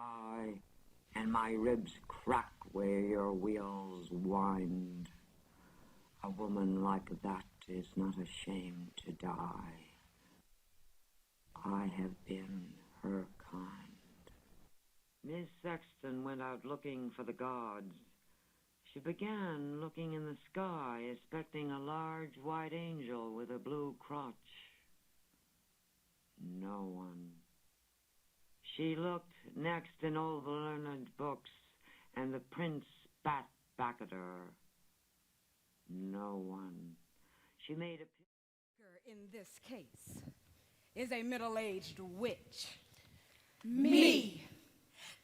die, and my ribs crack where your wheels wind. A woman like that is not ashamed to die. I have been her kind. Miss Sexton went out looking for the gods. She began looking in the sky, expecting a large white angel with a blue crotch. No one. She looked next in all the learned books, and the prince spat back at her. No one. She made a... In this case is a middle-aged witch. Me.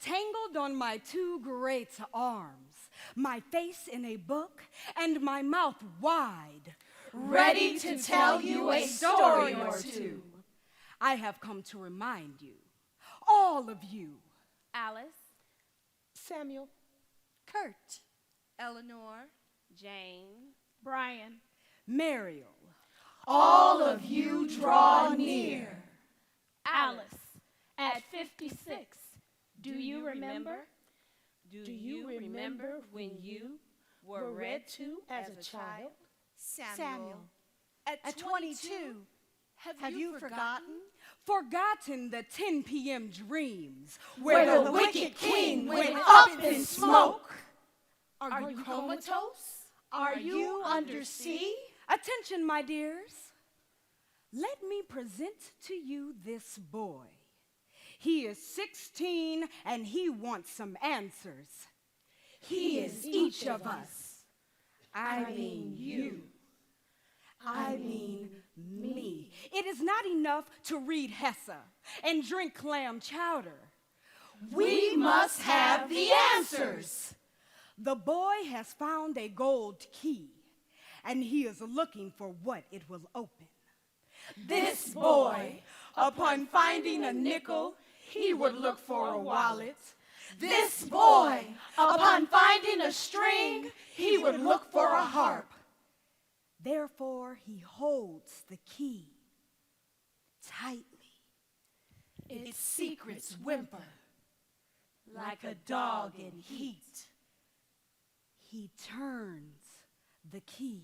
Tangled on my two great arms, my face in a book, and my mouth wide. Ready to tell you a story or two. I have come to remind you, all of you. Alice, Samuel, Kurt, Eleanor, Jane, Brian, Mariel. All of you draw near. Alice, at 56. Do you remember? Do you remember when you were read to as a child? Samuel, At 22, have you forgotten? Forgotten the 10 p.m. dreams Where the wicked king went up in smoke. Are you comatose? Are you under sea? Attention, my dears. Let me present to you this boy. He is 16 and he wants some answers. He is each of us. I mean you. I mean me. It is not enough to read Hesse and drink clam chowder. We must have the answers. The boy has found a gold key, and he is looking for what it will open. This boy, upon finding a nickel, he would look for a wallet. This boy, upon finding a string, he would look for a harp. Therefore, he holds the key tightly. Its secrets whimper like a dog in heat. He turns the key.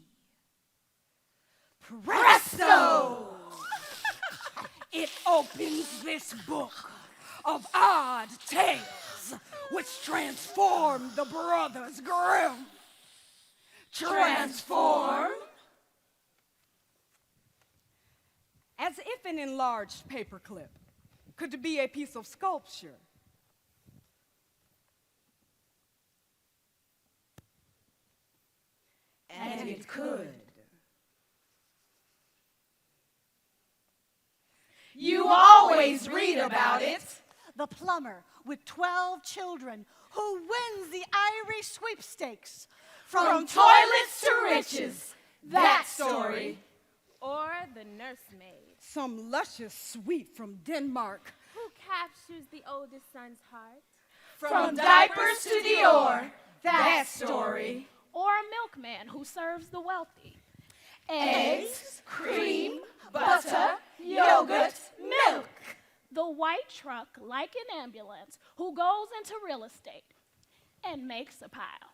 Presto! It opens this book of odd tales which transform the brothers Grimm. Transform? As if an enlarged paperclip could be a piece of sculpture. And it could. You always read about it. The plumber with 12 children who wins the Irish sweepstakes. From toilets to riches. That story. or the nursemaid, Some luscious sweet from Denmark. who captures the oldest son's heart, From diapers to Dior. That story. or a milkman who serves the wealthy. Eggs, cream, butter, yogurt, milk. The white truck, like an ambulance, who goes into real estate and makes a pile.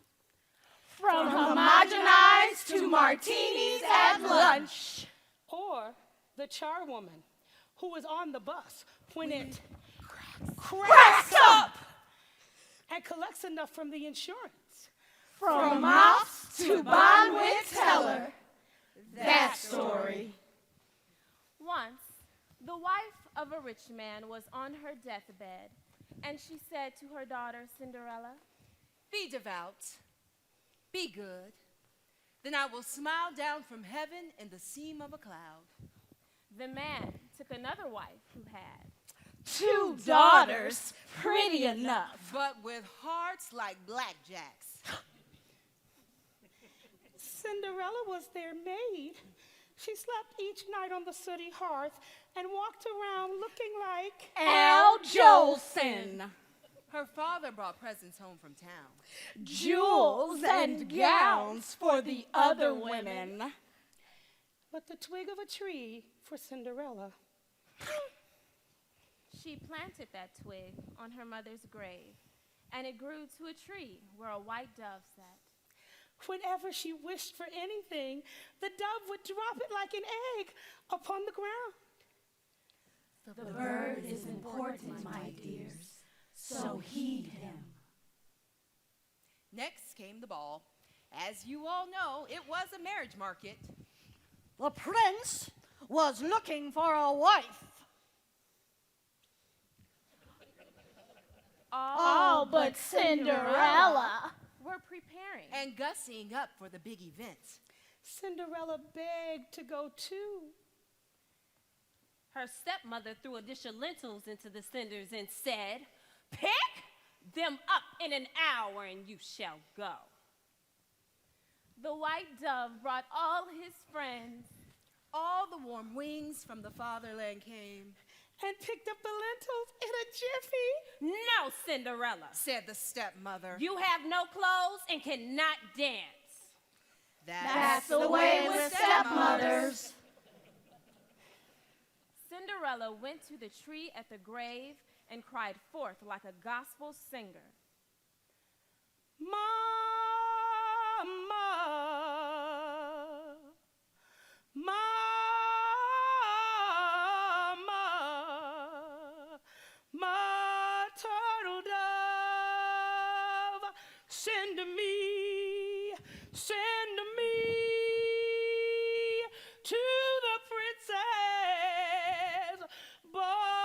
From homogenized to martinis at lunch. Or the charwoman who was on the bus when it Cracks up. and collects enough from the insurance. From mops to Bonwit teller. That story. Once, the wife of a rich man was on her deathbed, and she said to her daughter Cinderella, Be devout, be good, then I will smile down from heaven in the seam of a cloud. the man took another wife who had 2 daughters, pretty enough. But with hearts like blackjacks. Cinderella was their maid. She slept each night on the sooty hearth and walked around looking like Al Jolson. Her father brought presents home from town. Jewels and gowns for the other women. but the twig of a tree for Cinderella. She planted that twig on her mother's grave, and it grew to a tree where a white dove sat. Whenever she wished for anything, the dove would drop it like an egg upon the ground. The bird is important, my dears, so heed him. Next came the ball. As you all know, it was a marriage market. The prince was looking for a wife. All but Cinderella. Were preparing. And gussying up for the big event. Cinderella begged to go too. Her stepmother threw a dish of lentils into the cinders and said, "Pick them up in an hour and you shall go." The white dove brought all his friends. All the warm wings from the fatherland came. And picked up the lentils in a jiffy. "No, Cinderella," said the stepmother. "you have no clothes and cannot dance." That's the way with stepmothers. Cinderella went to the tree at the grave and cried forth like a gospel singer. Mama, Mama, my turtle dove, send me to the princess ball.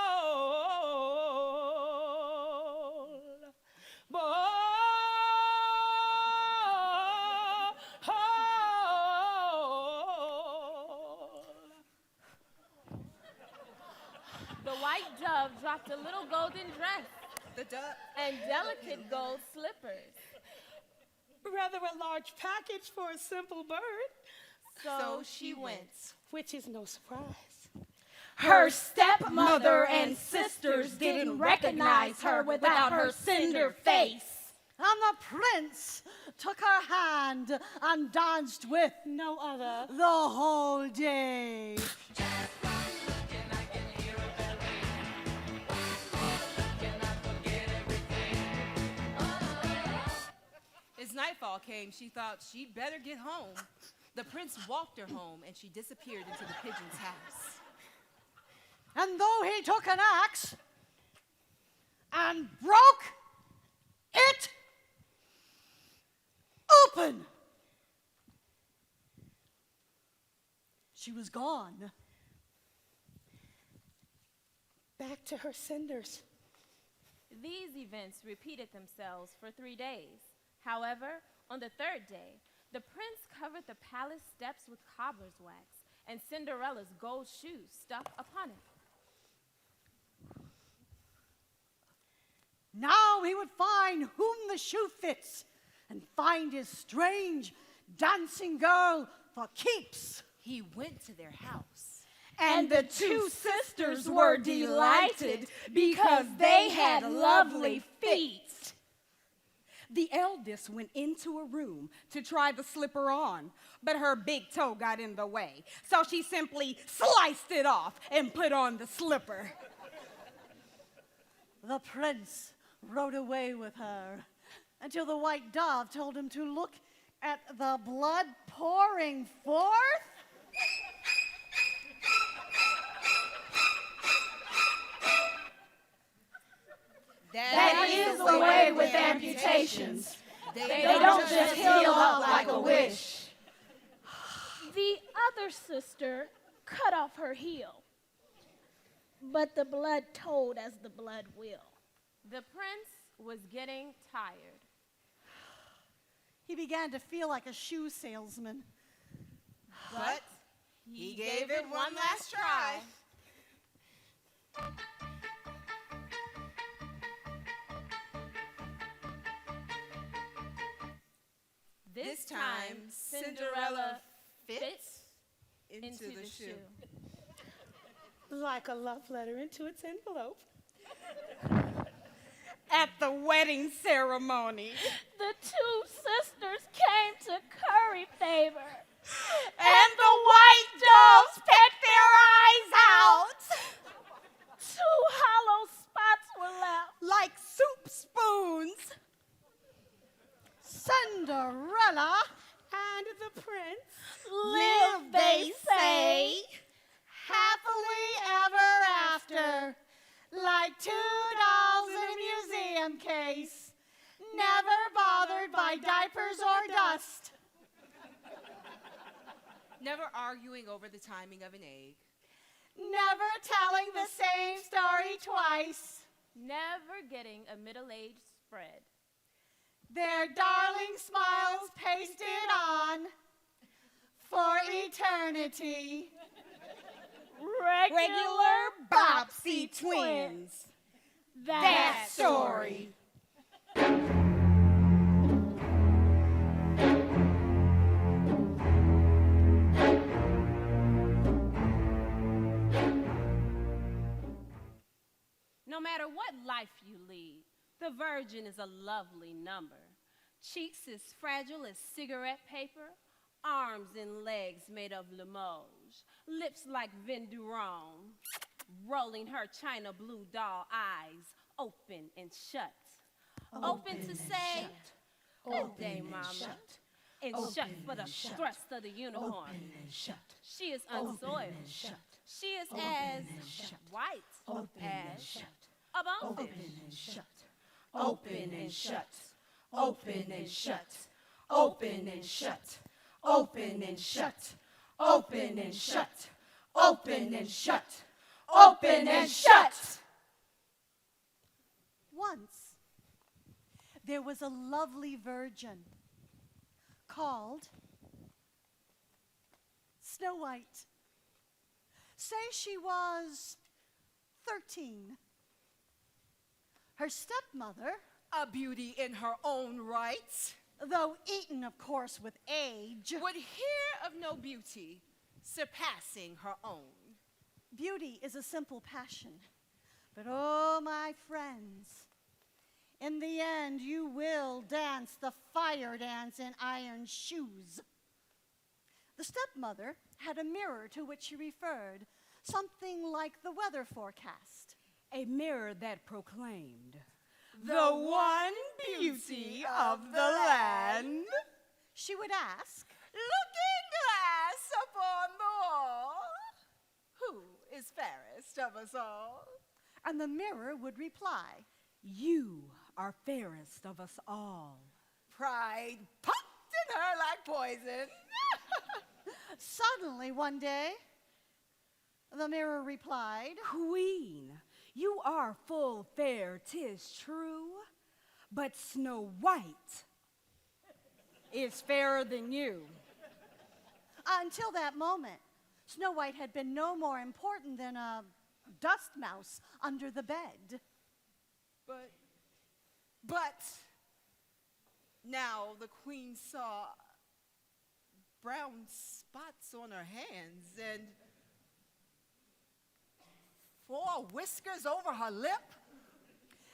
The white dove dropped a little golden dress The dove. and delicate gold slippers. Rather a large package for a simple bird, So she went. which is no surprise. Her stepmother and sisters didn't recognize her without her cinder face. And the prince took her hand and danced with No other. the whole day. As nightfall came, she thought she'd better get home. The prince walked her home, and she disappeared into the pigeon's house. And though he took an axe and broke it open, she was gone. Back to her cinders. These events repeated themselves for 3 days. However, on the third day, the prince covered the palace steps with cobbler's wax, and Cinderella's gold shoes stuck upon it. Now he would find whom the shoe fits and find his strange dancing girl for keeps. He went to their house. And the two sisters were delighted because they had lovely feet. The eldest went into a room to try the slipper on, but her big toe got in the way, so she simply sliced it off and put on the slipper. The prince rode away with her until the white dove told him to look at the blood pouring forth. That is the way with amputations. They don't just heal up like a wish. The other sister cut off her heel, but the blood told as the blood will. The prince was getting tired. He began to feel like a shoe salesman. But he gave it one last try. This time, Cinderella fits into the shoe. Like a love letter into its envelope. At the wedding ceremony, The two sisters came to curry favor, and the white doves pecked their eyes out. two hollow Cinderella and the prince Live, they say, happily ever after, like 2 dolls in a museum case, never bothered by diapers or dust. Never arguing over the timing of an egg. Never telling the same story twice. Never getting a middle-aged spread. Their darling smiles pasted on for eternity. Regular Bopsy twins. That story. No matter what life you lead, the virgin is a lovely number. Cheeks as fragile as cigarette paper, arms and legs made of Limoges, lips like Vin Duron, rolling her china blue doll eyes open and shut. Open to say, good day, mama. And shut for the thrust of the unicorn. She is unsoiled. She is as white as a bonefish. Open and shut. Open and shut. Open and shut. Open and shut. Open and shut. Open and shut. Open and shut. Once, there was a lovely virgin called Snow White. Say she was 13. Her stepmother, A beauty in her own right, though eaten, of course, with age, would hear of no beauty surpassing her own. beauty is a simple passion. But oh, my friends, in the end, you will dance the fire dance in iron shoes. The stepmother had a mirror to which she referred, something like the weather forecast. A mirror that proclaimed, The one beauty of the land. She would ask, Looking glass upon the wall, who is fairest of us all? and the mirror would reply, you are fairest of us all. Pride pumped in her like poison. Suddenly, one day, the mirror replied, Queen, you are full fair, 'tis true, but Snow White is fairer than you. Until that moment, Snow White had been no more important than a dust mouse under the bed. But now the queen saw brown spots on her hands and 4 whiskers over her lip.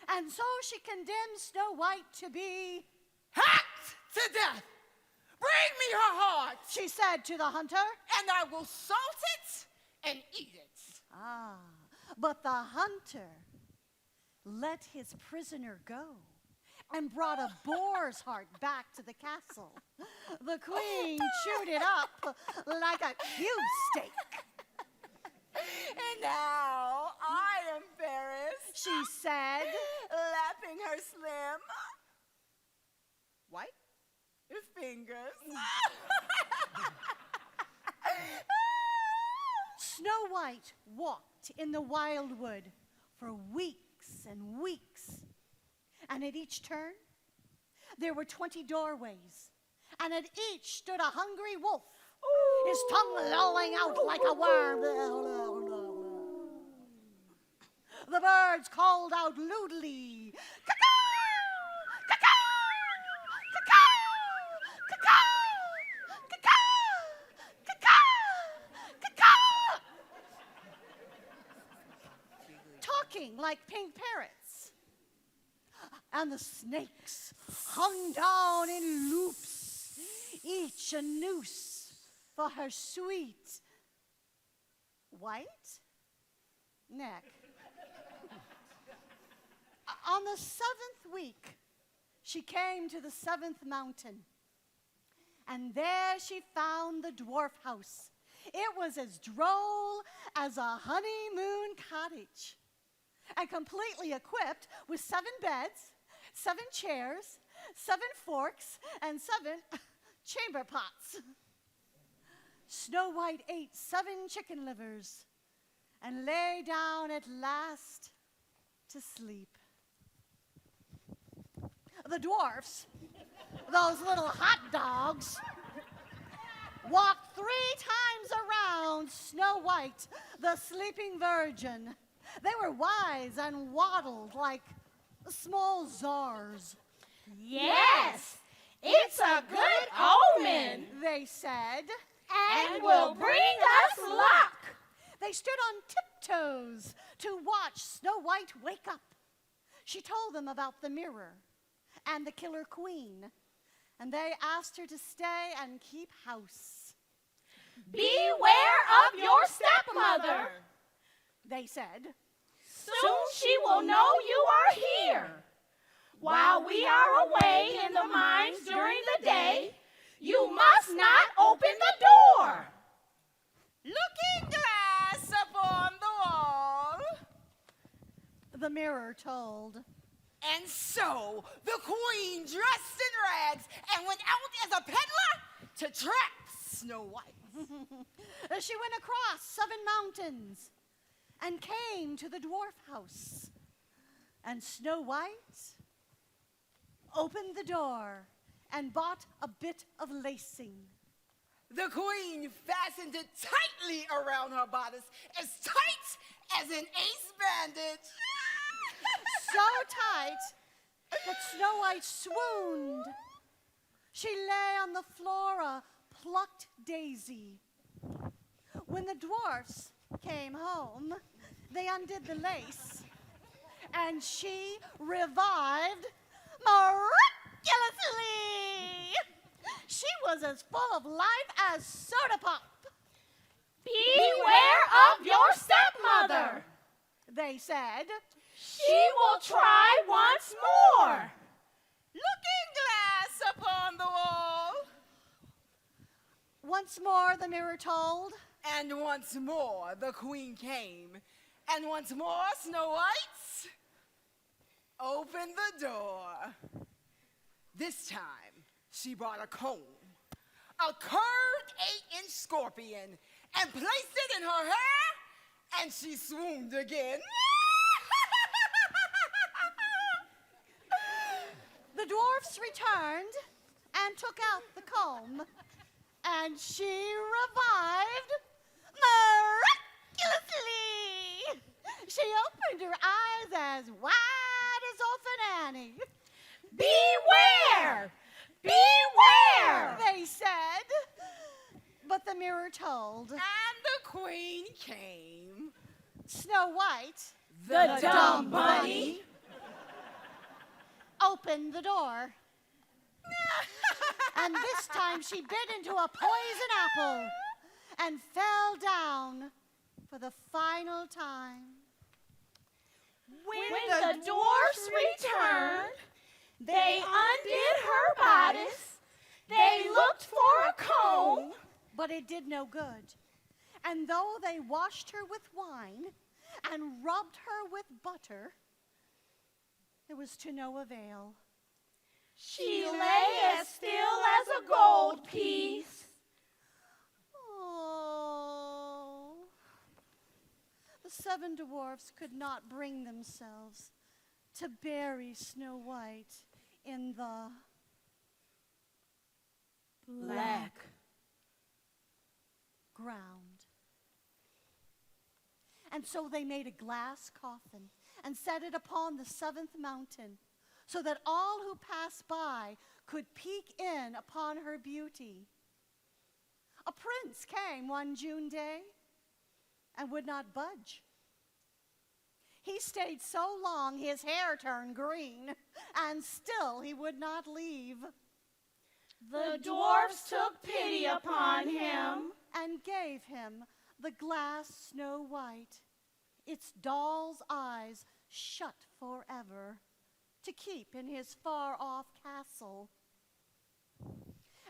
And so she condemned Snow White to be Hacked to death! Bring me her heart, she said to the hunter. and I will salt it and eat it. Ah, but the hunter let his prisoner go and brought a boar's heart back to the castle. The queen chewed it up like a cube steak. And now I am fairest, She said, lapping her slim white fingers. Snow White walked in the wildwood for weeks and weeks. And at each turn, there were 20 doorways. And at each stood a hungry wolf, his tongue lolling out like a worm. The birds called out lewdly, "Caw-caw! Caw-caw! Caw-caw! Caw-caw! Caw-caw! Caw-caw!" Talking like pink parrots. And the snakes hung down in loops, each a noose for her sweet white neck. On the 7th week, she came to the 7th mountain, and there she found the dwarf house. It was as droll as a honeymoon cottage, and completely equipped with 7 beds, 7 chairs, 7 forks, and 7 chamber pots. Snow White ate 7 chicken livers and lay down at last to sleep. The dwarfs, those little hot dogs, walked 3 times around Snow White, the sleeping virgin. They were wise and waddled like small czars. Yes, it's a good omen, They said, and will bring us luck. They stood on tiptoes to watch Snow White wake up. She told them about the mirror and the killer queen, and they asked her to stay and keep house. Beware of your stepmother. They said, Soon she will know you are here. While we are away in the mines during the day, you must not open the door. Looking glass upon the wall. the mirror told. And so the queen dressed in rags and went out as a peddler to trap Snow White. She went across 7 mountains and came to the dwarf house. And Snow White opened the door and bought a bit of lacing. The queen fastened it tightly around her bodice, as tight as an ace bandage. So tight that Snow White swooned. She lay on the floor, a plucked daisy. When the dwarfs came home, they undid the lace, and she revived miraculously. She was as full of life as soda pop. Beware of your stepmother. They said, She will try once more. Looking glass upon the wall. once more, the mirror told. And once more the queen came. And once more Snow White opened the door. This time she brought a comb, a curved 8-inch scorpion, and placed it in her hair, and she swooned again. The dwarfs returned and took out the comb, and she revived miraculously. She opened her eyes as wide as Orphan Annie. Beware! Beware! They said, but the mirror told. And the queen came. Snow White, The dumb bunny. opened the door. And this time she bit into a poison apple and fell down for the final time. When the dwarfs returned, they undid her bodice. They looked for a comb. But it did no good. And though they washed her with wine and rubbed her with butter, it was to no avail. She lay as still as a gold piece. Oh. The 7 dwarfs could not bring themselves to bury Snow White in the Black. ground. And so they made a glass coffin and set it upon the 7th mountain, so that all who passed by could peek in upon her beauty. A prince came one June day and would not budge. He stayed so long his hair turned green, and still he would not leave. The dwarfs took pity upon him. And gave him the glass Snow White, its doll's eyes shut forever. to keep in his far-off castle.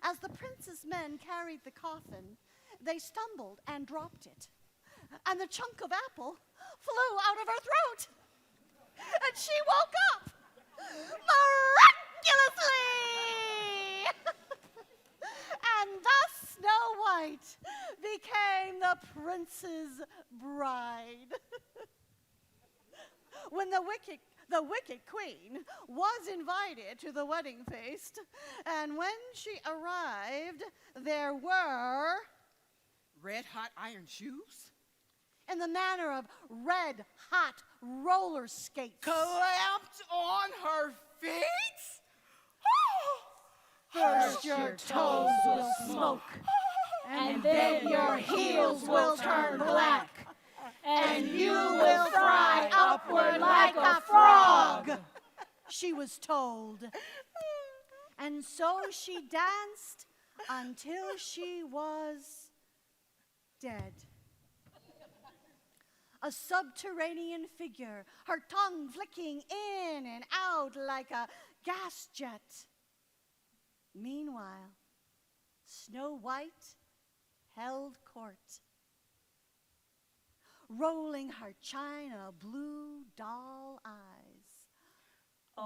As the prince's men carried the coffin, they stumbled and dropped it, and the chunk of apple flew out of her throat, and she woke up miraculously! And thus Snow White became the prince's bride. When the wicked queen was invited to the wedding feast, and when she arrived, there were Red-hot iron shoes? in the manner of red-hot roller skates. Clamped on her feet? First your toes will smoke, and then your heels will turn black, and you will fry upward like a frog. She was told. And so she danced until she was dead. A subterranean figure, her tongue flicking in and out like a gas jet. Meanwhile, Snow White held court, rolling her china blue doll eyes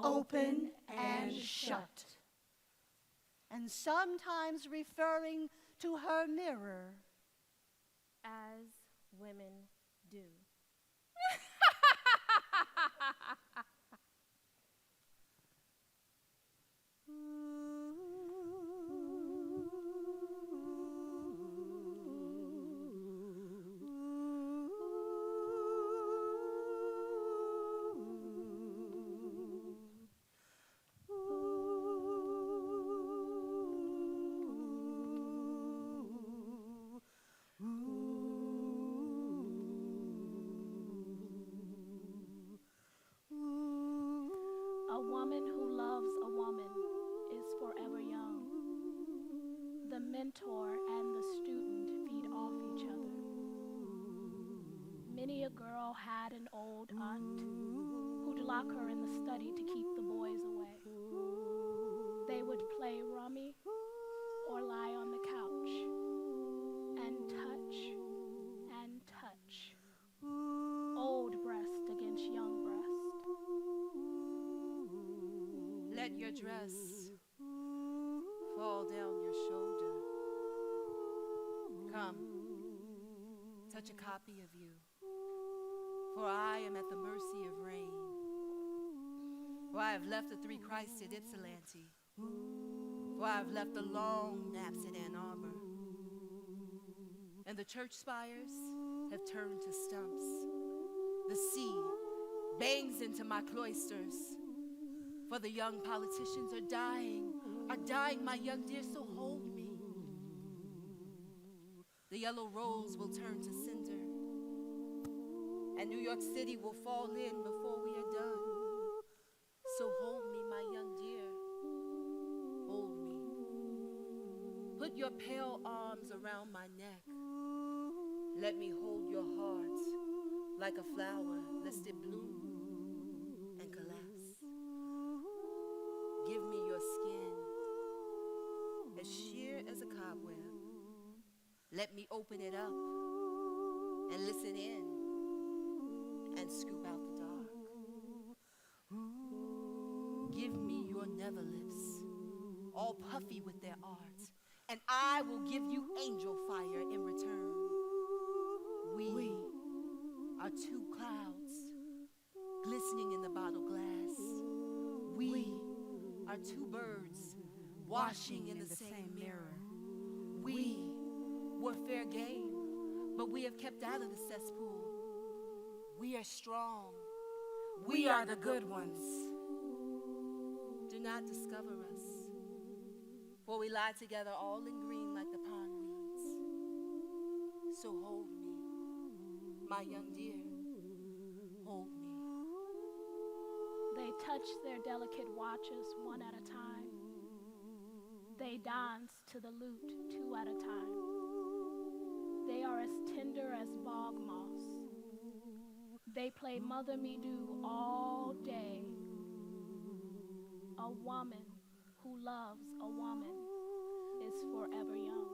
open and shut, and sometimes referring to her mirror As women do. A woman who loves a woman is forever young. The mentor and the student feed off each other. Many a girl had an old aunt who'd lock her in the study to keep the boys away. They would play rummy or lie on the couch and touch and touch. Old breast against young breast. Let your dress fall down your shoulder. Come, touch a copy of you, for I am at the mercy of rain. For I have left the 3 Christs at Ypsilanti, for I have left the long naps at Ann Arbor, and the church spires have turned to stumps. The sea bangs into my cloisters, for the young politicians are dying, my young dear, so hold me. The yellow rose will turn to cinder, and New York City will fall in before we are done. So hold me, my young dear, hold me. Put your pale arms around my neck. Let me hold your heart like a flower, lest it bloom and collapse. Give me your skin, as sheer as a cobweb. Let me open it up and listen in and scoop out the dark. Give me your nether lips, all puffy with their art, and I will give you angel fire in return. We are 2 clouds glistening in the bottle glass. We are 2 birds washing in the same mirror. We were fair game, but we have kept out of the cesspool. We are strong. We are the good ones. Do not discover us, for we lie together all in green like the pond weeds. So hold me, my young dear, hold me. They touch their delicate watches one at a time. They dance to the lute 2 at a time. They are as tender as bog moss. They play Mother Me Do all day, A woman who loves a woman is forever young.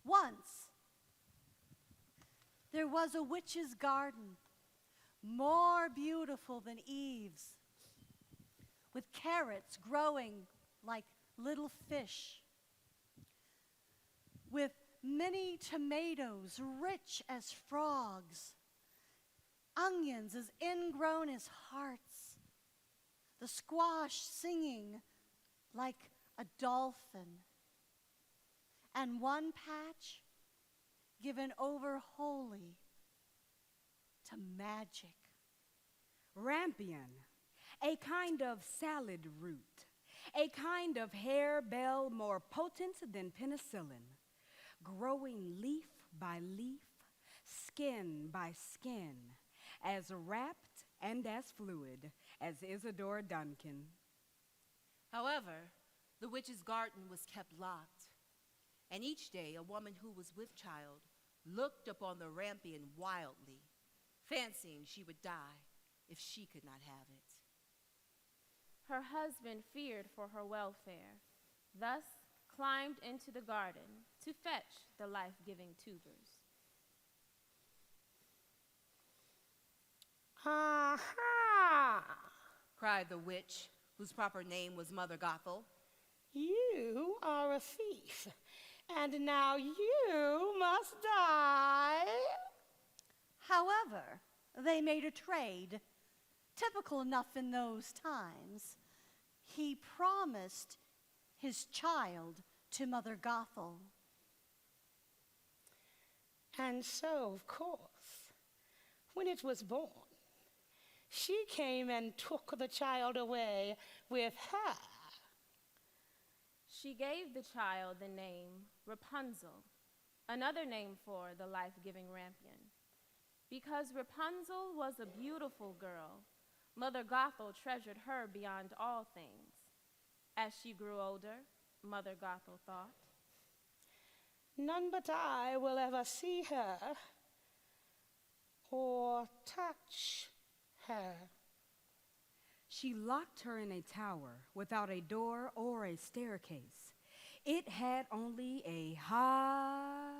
Once there was a witch's garden, more beautiful than Eve's, with carrots growing like little fish, with many tomatoes rich as frogs, onions as ingrown as hearts, the squash singing like a dolphin, and one patch given over wholly to magic. Rampion, a kind of salad root, a kind of harebell more potent than penicillin, growing leaf by leaf, skin by skin, as wrapped and as fluid as Isadora Duncan. However, the witch's garden was kept locked, and each day a woman who was with child looked upon the rampion wildly, fancying she would die if she could not have it. Her husband feared for her welfare, thus climbed into the garden to fetch the life-giving tubers. Aha! Cried the witch, whose proper name was Mother Gothel. You are a thief, and now you must die. However, they made a trade, typical enough in those times. He promised his child to Mother Gothel. And so, of course, when it was born, she came and took the child away with her. She gave the child the name Rapunzel, another name for the life-giving rampion. Because Rapunzel was a beautiful girl, Mother Gothel treasured her beyond all things. As she grew older, Mother Gothel thought, none but I will ever see her or touch her. She locked her in a tower without a door or a staircase. It had only a high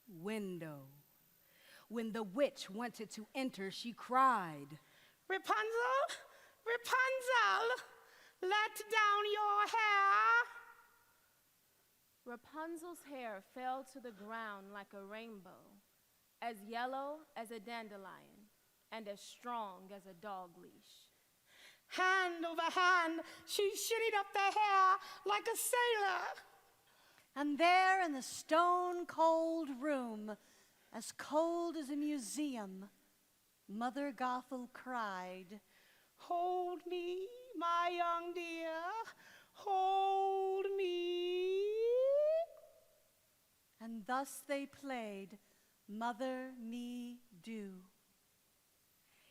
window. When the witch wanted to enter, she cried, Rapunzel, Rapunzel, let down your hair. Rapunzel's hair fell to the ground like a rainbow, as yellow as a dandelion and as strong as a dog leash. Hand over hand, she shitted up the hair like a sailor. And there in the stone-cold room, as cold as a museum, Mother Gothel cried, hold me, my young dear, hold me. And thus they played Mother Me Do.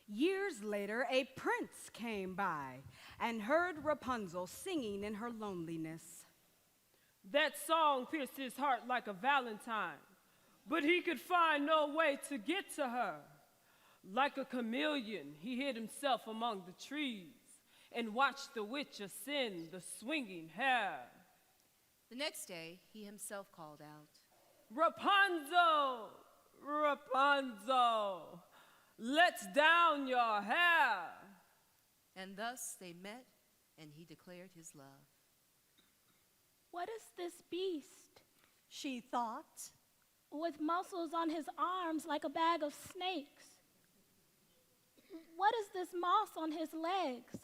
Years later, a prince came by and heard Rapunzel singing in her loneliness. That song pierced his heart like a valentine, but he could find no way to get to her. Like a chameleon, he hid himself among the trees and watched the witch ascend the swinging hair. The next day, he himself called out, Rapunzel, Rapunzel, let down your hair. And thus they met, and he declared his love. What is this beast? She thought. With muscles on his arms like a bag of snakes. What is this moss on his legs?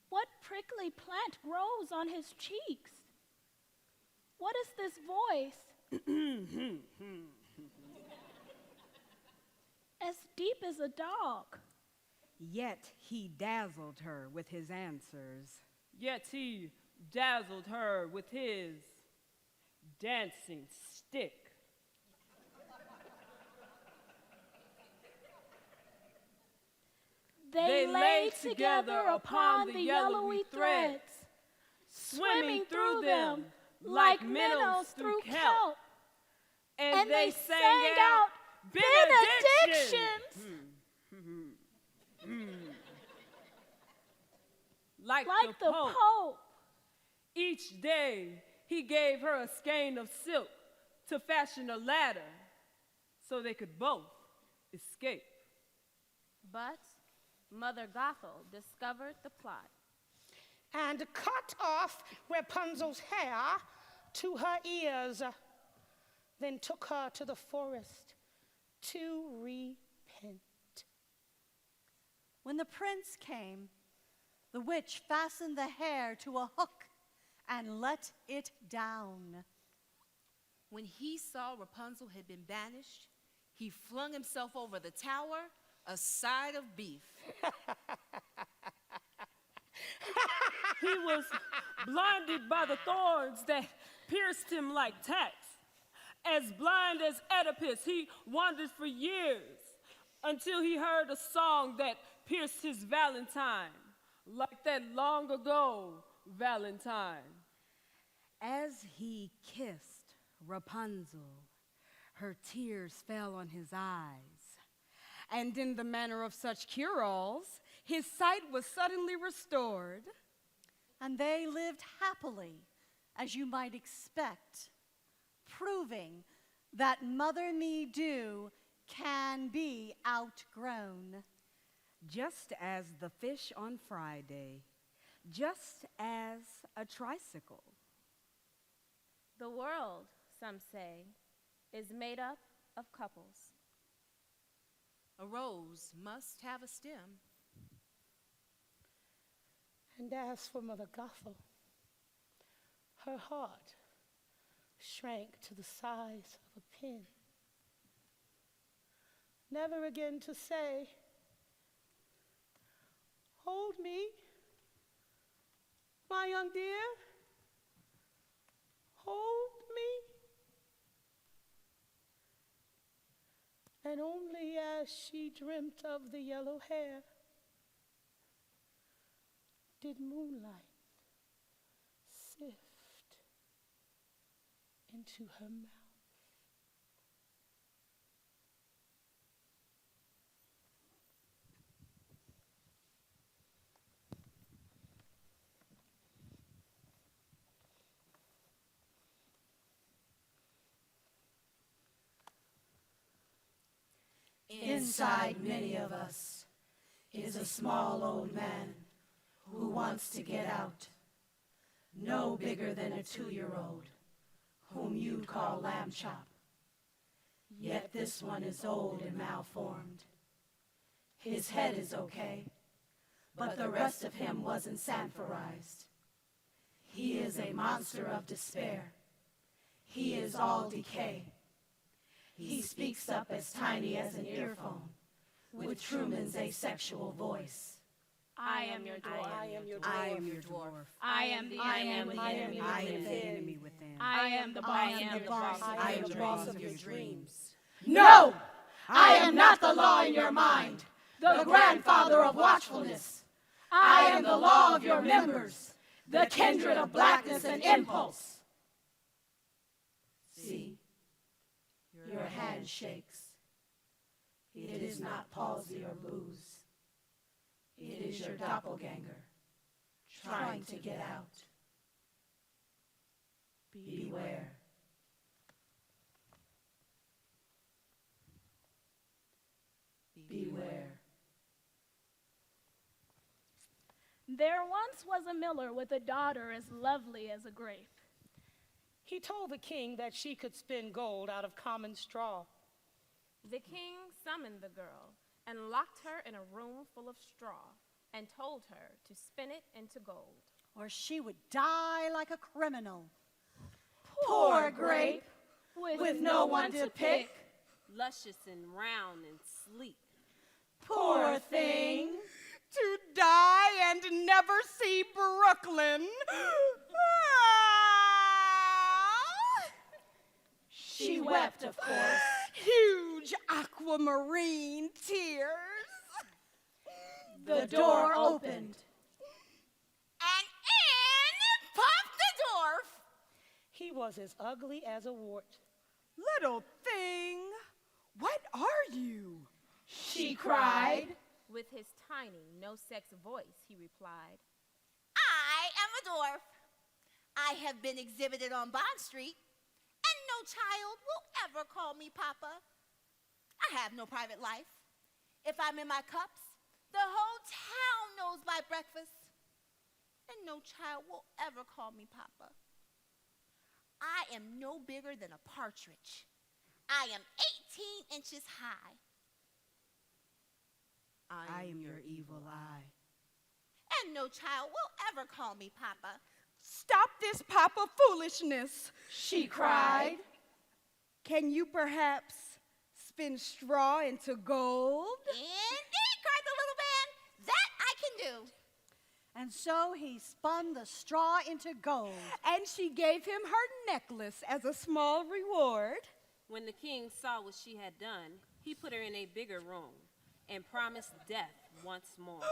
What prickly plant grows on his cheeks? What is this voice? As deep as a dog. Yet he dazzled her with his answers. Yet he dazzled her with his dancing stick. They lay together upon the yellowy threads, swimming through them like minnows through kelp. And they sang out benedictions like the Pope. Each day he gave her a skein of silk to fashion a ladder so they could both escape. But Mother Gothel discovered the plot. And cut off Rapunzel's hair to her ears, then took her to the forest to repent. When the prince came, the witch fastened the hair to a hook and let it down. When he saw Rapunzel had been banished, he flung himself over the tower, a side of beef. He was blinded by the thorns that pierced him like tacks. As blind as Oedipus, he wandered for years until he heard a song that pierced his Valentine, like that long ago Valentine. As he kissed Rapunzel, her tears fell on his eyes, and in the manner of such cure-alls, his sight was suddenly restored. And they lived happily, as you might expect, proving that Mother Me Do can be outgrown. Just as the fish on Friday, just as a tricycle. The world, some say, is made up of couples. A rose must have a stem. And as for Mother Gothel, her heart shrank to the size of a pin. Never again to say, "Hold me, my young dear, hold me." And only as she dreamt of the yellow hair did moonlight sift into her mouth. Inside many of us is a small old man who wants to get out, no bigger than a 2-year-old, whom you'd call lamb chop. Yet this one is old and malformed. His head is okay, but the rest of him wasn't sanforized. He is a monster of despair. He is all decay. He speaks up as tiny as an earphone, with Truman's asexual voice. I am your dwarf. I am your dwarf. I am your dwarf. I am the enemy within. I am the enemy within. I am the boss. I am the boss of your dreams. No! I am not the law in your mind, the grandfather of watchfulness. I am the law of your members, the kindred of blackness and impulse. See, your hand shakes. It is not palsy or booze. It is your doppelganger trying to get out. Beware. Beware. There once was a miller with a daughter as lovely as a grape. He told the king that she could spin gold out of common straw. The king summoned the girl and locked her in a room full of straw and told her to spin it into gold. Or she would die like a criminal. Poor grape, with no one to pick. Luscious and round and sleek. Poor thing. To die and never see Brooklyn. She wept, of course. Huge aquamarine tears. The door opened. And in popped the dwarf. He was as ugly as a wart. Little thing, what are you? She cried. With his tiny, no-sex voice, he replied, I am a dwarf. I have been exhibited on Bond Street, and no child will ever call me Papa. I have no private life. If I'm in my cups, the whole town knows my breakfast, and no child will ever call me Papa. I am no bigger than a partridge. I am 18 inches high. I am your evil eye. And no child will ever call me Papa. Stop this Papa foolishness. She cried. Can you perhaps spin straw into gold? Indeed, cried the little man. That I can do. And so he spun the straw into gold. And she gave him her necklace as a small reward. When the king saw what she had done, he put her in a bigger room and promised death once more.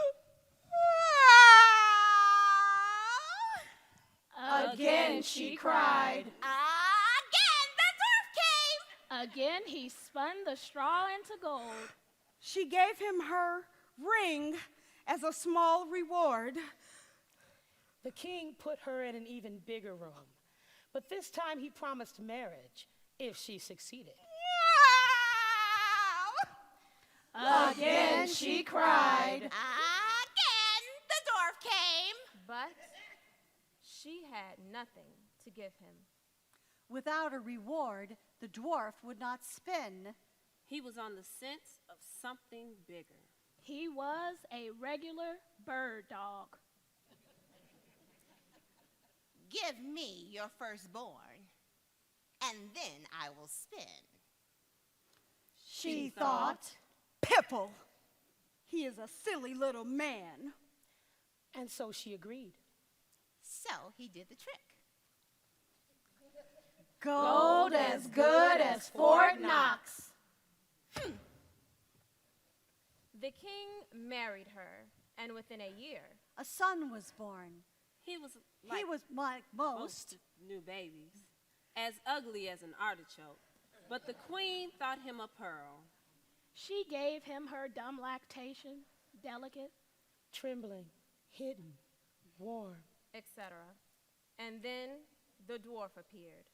Again she cried. Again the dwarf came. Again he spun the straw into gold. She gave him her ring as a small reward. The king put her in an even bigger room, but this time he promised marriage if she succeeded. Again she cried. Again the dwarf came. but she had nothing to give him. Without a reward, the dwarf would not spin. He was on the scent of something bigger. He was a regular bird dog. Give me your firstborn, and then I will spin. She thought. Pipple, he is a silly little man. And so she agreed. So he did the trick. Gold as good as Fort Knox. The king married her, and within a year, A son was born. He was like He was like most. new babies, as ugly as an artichoke, but the queen thought him a pearl. She gave him her dumb lactation, delicate. Trembling, hidden, warm. etc. And then the dwarf appeared.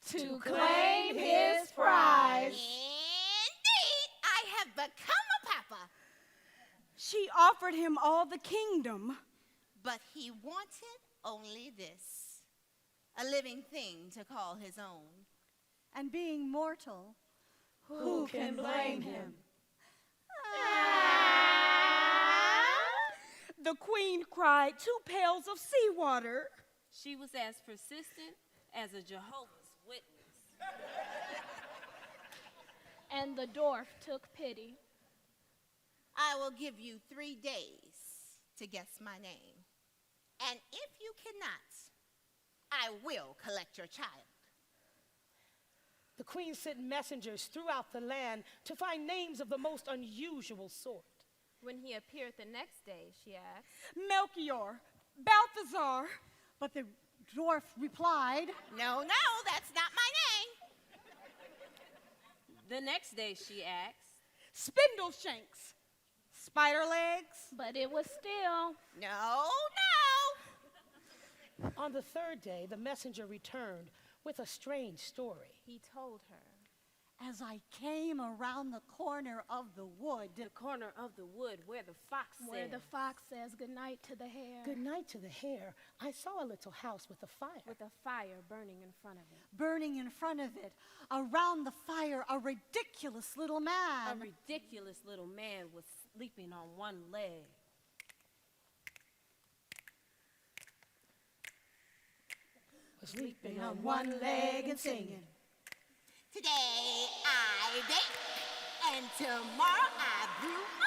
To claim his prize. Indeed, I have become a papa. She offered him all the kingdom. But he wanted only this, a living thing to call his own. And being mortal, Who can blame him? The queen cried 2 pails of seawater. She was as persistent as a Jehovah's Witness. And the dwarf took pity. I will give you 3 days to guess my name. And if you cannot, I will collect your child. The queen sent messengers throughout the land to find names of the most unusual sort. When he appeared the next day, she asked, Melchior, Balthazar. but the dwarf replied, No, that's not my name. The next day she asked, Spindleshanks, Spiderlegs. But it was still. No. On the 3rd day, the messenger returned with a strange story. he told her, as I came around the corner of the wood, the corner of the wood where the fox Where said, the fox says goodnight to the hare. Good night to the hare. I saw a little house with a fire. with a fire burning in front of it. burning in front of it, around the fire, a ridiculous little a man. ridiculous little man was sleeping on one leg. Sleeping on one leg and singing. Today I bake, and tomorrow I brew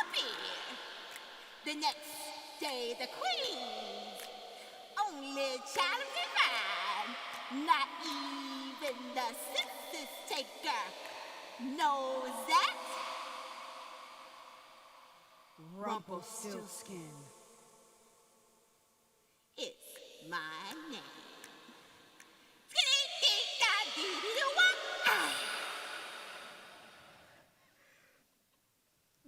The next day, the queen's only child of divine, not even the census taker knows that. Rumpelstiltskin. It's my name. Skitty-dee-da-dee-dee-wop.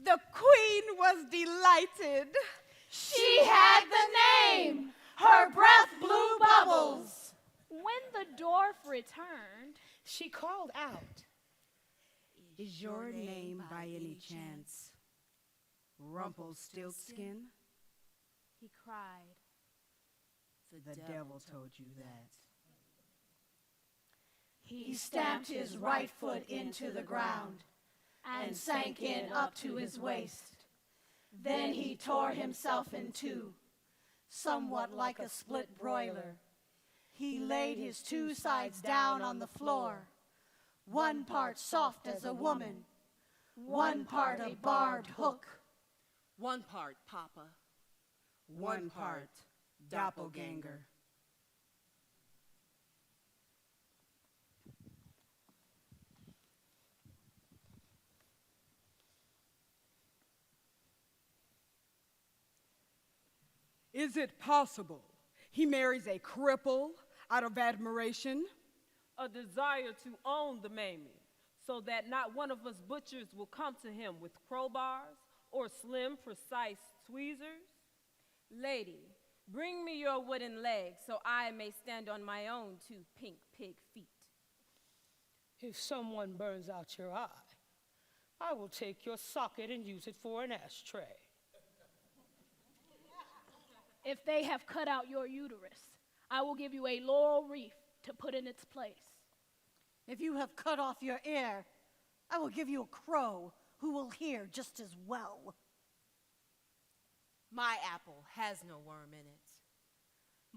The queen was delighted. She had the name. Her breath blew bubbles. When the dwarf returned, She called out, Is your name by any chance Rumpelstiltskin? He cried. The devil told you that. He stamped his right foot into the ground and sank in up to his waist. Then he tore himself in two, somewhat like a split broiler. He laid his two sides down on the floor, one part soft as a woman, one part a barbed hook. One part, Papa. One part doppelganger. Is it possible he marries a cripple out of admiration? A desire to own the maiming, so that not one of us butchers will come to him with crowbars or slim, precise tweezers? Lady, bring me your wooden leg so I may stand on my own two pink pig feet. If someone burns out your eye, I will take your socket and use it for an ashtray. if they have cut out your uterus, I will give you a laurel wreath to put in its place. If you have cut off your ear, I will give you a crow who will hear just as well. My apple has no worm in it.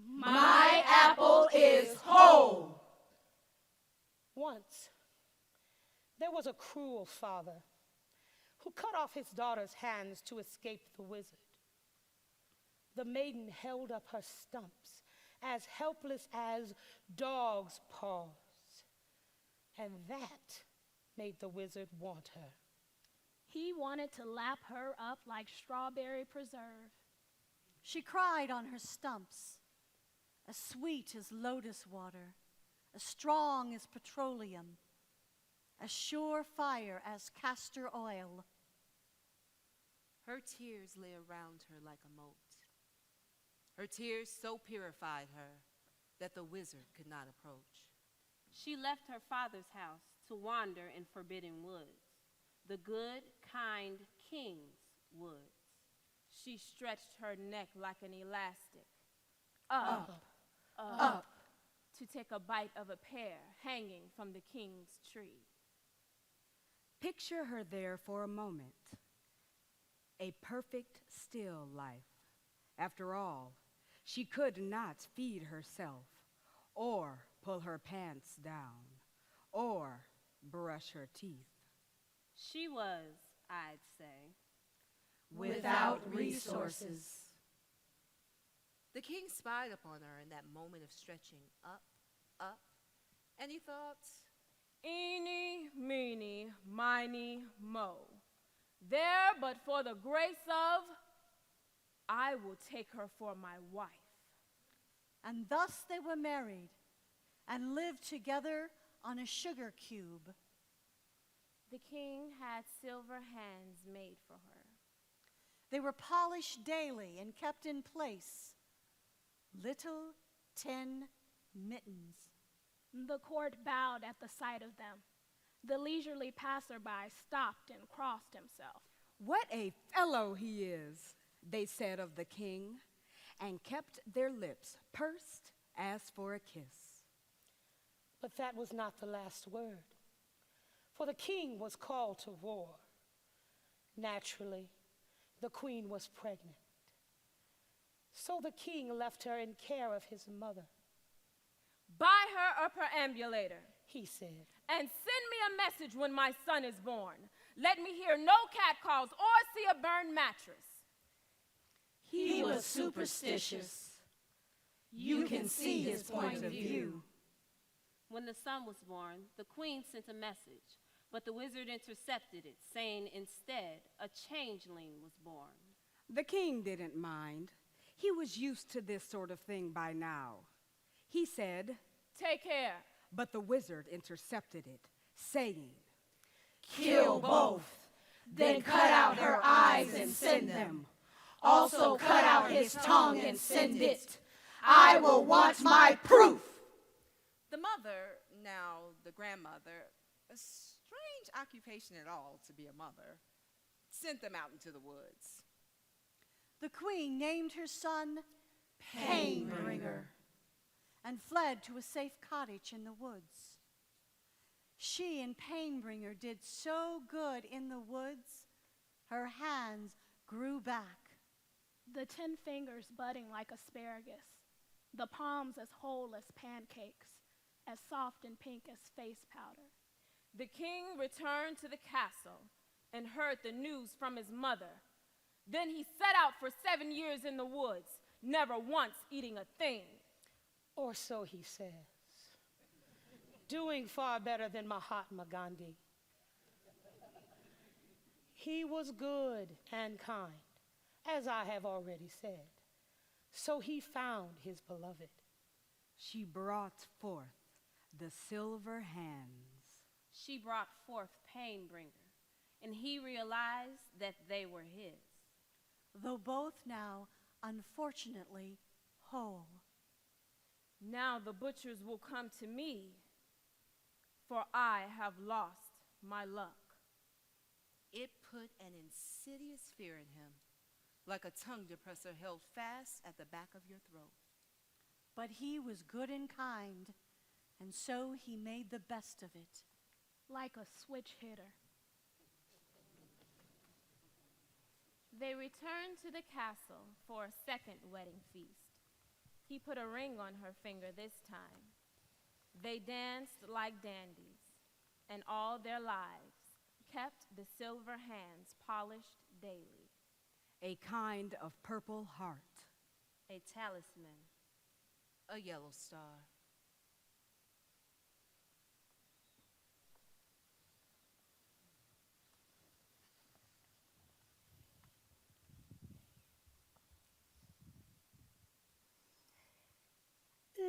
My apple is whole. Once, there was a cruel father who cut off his daughter's hands to escape the wizard. The maiden held up her stumps, as helpless as dog's paws, and that made the wizard want her. He wanted to lap her up like strawberry preserve. She cried on her stumps, as sweet as lotus water, as strong as petroleum, as sure fire as castor oil. Her tears lay around her like a moat. Her tears so purified her that the wizard could not approach. She left her father's house to wander in forbidden woods, the good, kind king's woods. She stretched her neck like an elastic, up, to take a bite of a pear hanging from the king's tree. Picture her there for a moment. A perfect still life. After all, she could not feed herself, or pull her pants down, or brush her teeth. She was, I'd say, without resources. The king spied upon her in that moment of stretching up, and he thought, Eeny, meeny, miny, mo. There, but for the grace of, I will take her for my wife. And thus they were married and lived together on a sugar cube. The king had silver hands made for her. They were polished daily and kept in place. Little tin mittens. The court bowed at the sight of them. The leisurely passerby stopped and crossed himself. What a fellow he is, they said of the king, and kept their lips pursed as for a kiss. But that was not the last word, for the king was called to war. Naturally, the queen was pregnant. So the king left her in care of his mother. Buy her a perambulator, he said, and send me a message when my son is born. Let me hear no catcalls or see a burned mattress. He was superstitious. You can see his point of view. When the son was born, the queen sent a message, but the wizard intercepted it, saying instead a changeling was born. The king didn't mind. He was used to this sort of thing by now. He said, Take care. but the wizard intercepted it, saying, Kill both, then cut out her eyes and send them. Also cut out his tongue and send it. I will want my proof. The mother, now the grandmother, a strange occupation at all to be a mother, sent them out into the woods. The queen named her son Painbringer. and fled to a safe cottage in the woods. She and Painbringer did so good in the woods, her hands grew back. The 10 fingers budding like asparagus, the palms as whole as pancakes, as soft and pink as face powder. The king returned to the castle and heard the news from his mother. Then he set out for 7 years in the woods, never once eating a thing. Or so he says. Doing far better than Mahatma Gandhi. He was good and kind, as I have already said. So he found his beloved. She brought forth the silver hands. She brought forth Painbringer, and he realized that they were his. Though both now, unfortunately, whole. Now the butchers will come to me, for I have lost my luck. It put an insidious fear in him, like a tongue depressor held fast at the back of your throat. But he was good and kind, and so he made the best of it. Like a switch hitter. They returned to the castle for a second wedding feast. He put a ring on her finger this time. They danced like dandies, and all their lives kept the silver hands polished daily. A kind of purple heart. A talisman. A yellow star.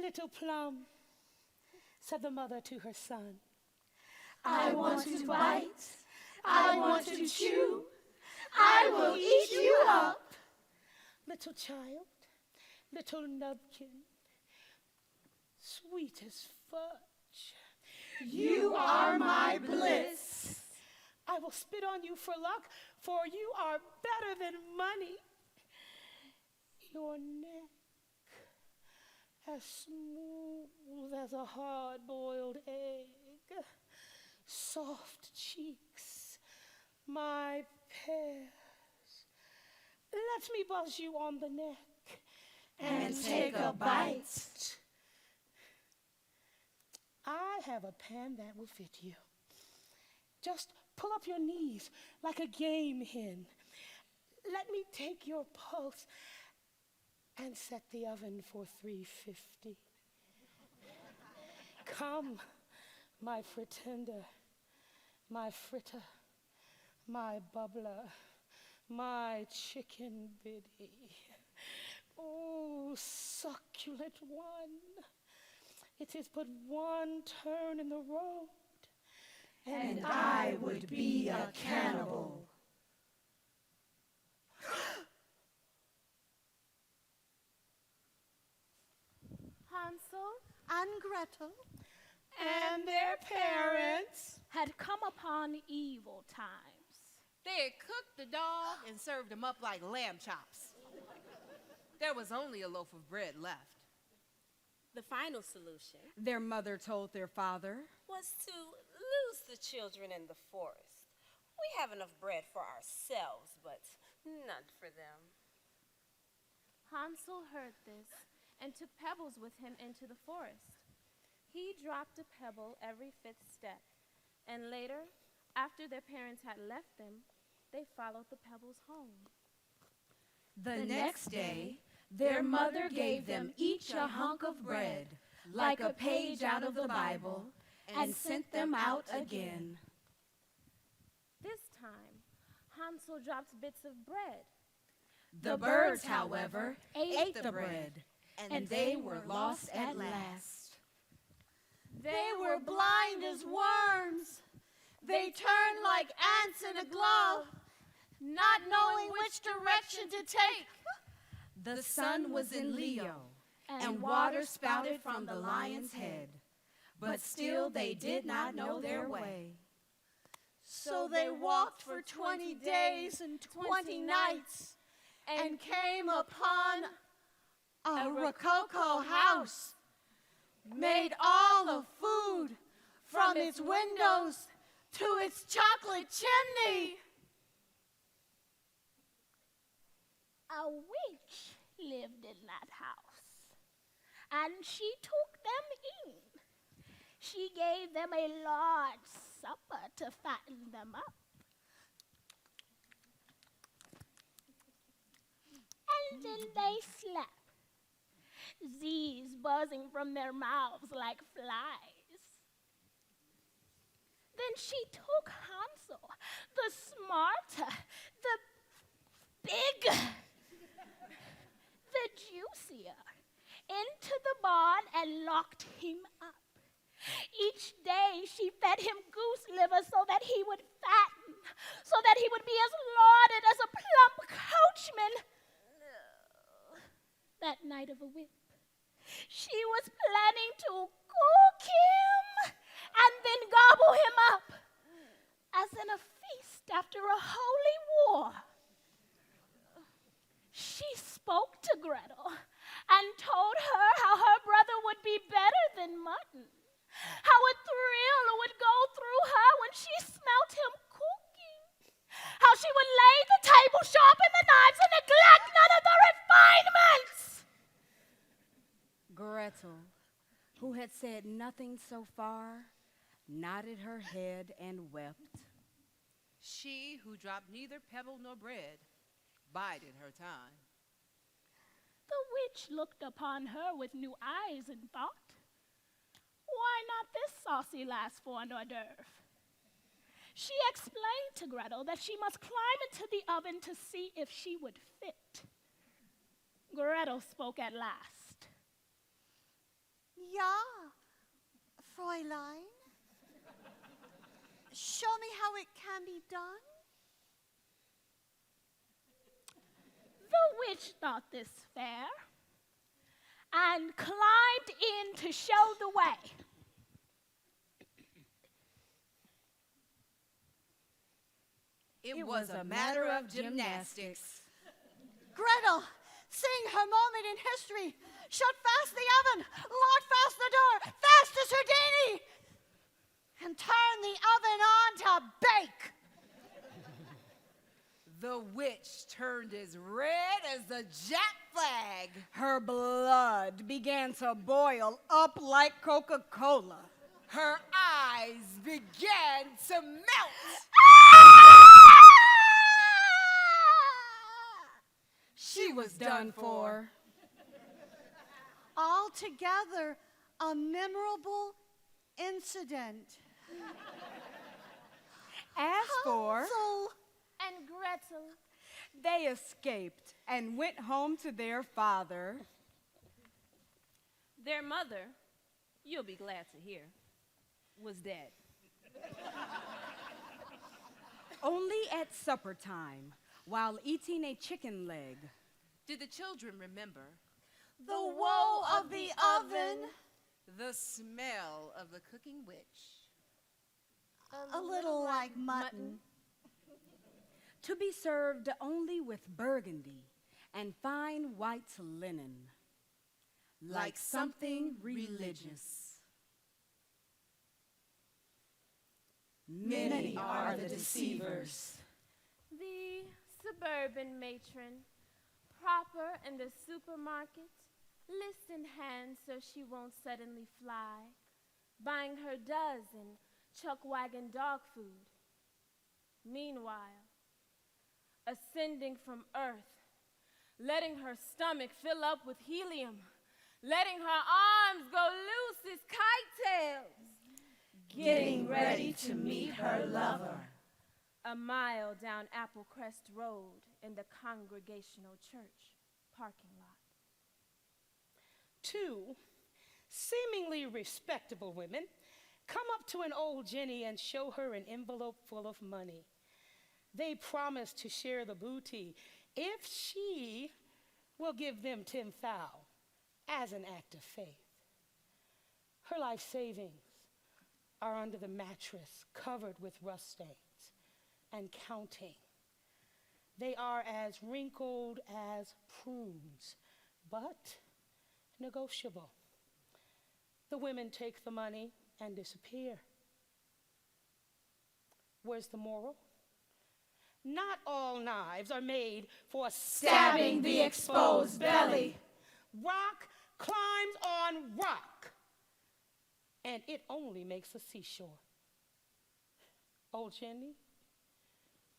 Little Plum, said the mother to her son, I want to bite. I want to chew. I will eat you up. little child, little nubkin, sweet as fudge. You are my bliss. I will spit on you for luck, for you are better than money. Your neck as smooth as a hard-boiled egg, soft cheeks, my pears. Let me buzz you on the neck And take a bite. I have a pan that will fit you. Just pull up your knees like a game hen. Let me take your pulse and set the oven for 350. Come, my fritender, my fritter, my bubbler, my chicken biddy. Oh, succulent one. It is but one turn in the road. And I would be a cannibal. Hansel And Gretel, And their parents. Had come upon evil times. They had cooked the dog and served him up like lamb chops. There was only a loaf of bread left. The final solution Their mother told their father, was to lose the children in the forest. We have enough bread for ourselves, but none for them. Hansel heard this and took pebbles with him into the forest. He dropped a pebble every 5th step, and later, after their parents had left them, they followed the pebbles home. The next day, their mother gave them each a hunk of bread, like a page out of the Bible, and sent them out again. This time, Hansel dropped bits of bread. The birds, however, ate the bread, and they were lost at last. They were blind as worms. They turned like ants in a glove, not knowing which direction to take. The sun was in Leo, and water spouted from the lion's head, but still they did not know their way. So they walked for 20 days and 20 nights and came upon a rococo house, made all of food from its windows to its chocolate chimney. A witch lived in that house, and she took them in. She gave them a large supper to fatten them up. And then they slept, Z's buzzing from their mouths like flies. Then she took Hansel, the smarter, the bigger, the juicier, into the barn and locked him up. Each day she fed him goose liver so that he would fatten, so that he would be as lauded as a plump coachman. That night of a whip, she was planning to cook him and then gobble him up, as in a feast after a holy war. She spoke to Gretel and told her how her brother would be better than mutton, how a thrill would go through her when she smelt him cooking, how she would lay the table, sharpen the knives, and neglect none of the refinements. Gretel, who had said nothing so far, nodded her head and wept. She who dropped neither pebble nor bread bided her time. The witch looked upon her with new eyes and thought, why not this saucy lass for an hors d'oeuvre? She explained to Gretel that she must climb into the oven to see if she would fit. Gretel spoke at last. Ja, Fräulein. Show me how it can be done. The witch thought this fair and climbed in to show the way. It was a matter of gymnastics. Gretel, seeing her moment in history, shut fast the oven, lock fast the door, fast as Houdini, and turn the oven on to bake. The witch turned as red as the Jap flag. Her blood began to boil up like Coca-Cola. Her eyes began to melt. She was done for. Altogether, a memorable incident. As for Hansel And Gretel, they escaped and went home to their father. Their mother, you'll be glad to hear, was dead. Only at supper time, while eating a chicken leg, Did the children remember the woe of the oven, the smell of the cooking witch? a little like mutton. to be served only with burgundy and fine white linen, like something religious. Many are the deceivers. the suburban matron, proper in the supermarket, list in hand so she won't suddenly fly, buying her dozen chuck wagon dog food. Meanwhile, ascending from earth, letting her stomach fill up with helium, letting her arms go loose as kite tails. Getting ready to meet her lover. A mile down Apple Crest Road in the Congregational Church parking lot. 2 seemingly respectable women come up to an old Jenny and show her an envelope full of money. They promise to share the booty if she will give them 10 thou as an act of faith. Her life savings are under the mattress, covered with rust stains and counting. They are as wrinkled as prunes, but negotiable. The women take the money and disappear. Where's the moral? Not all knives are made for stabbing the exposed belly. Rock climbs on rock, and it only makes a seashore. Old Jenny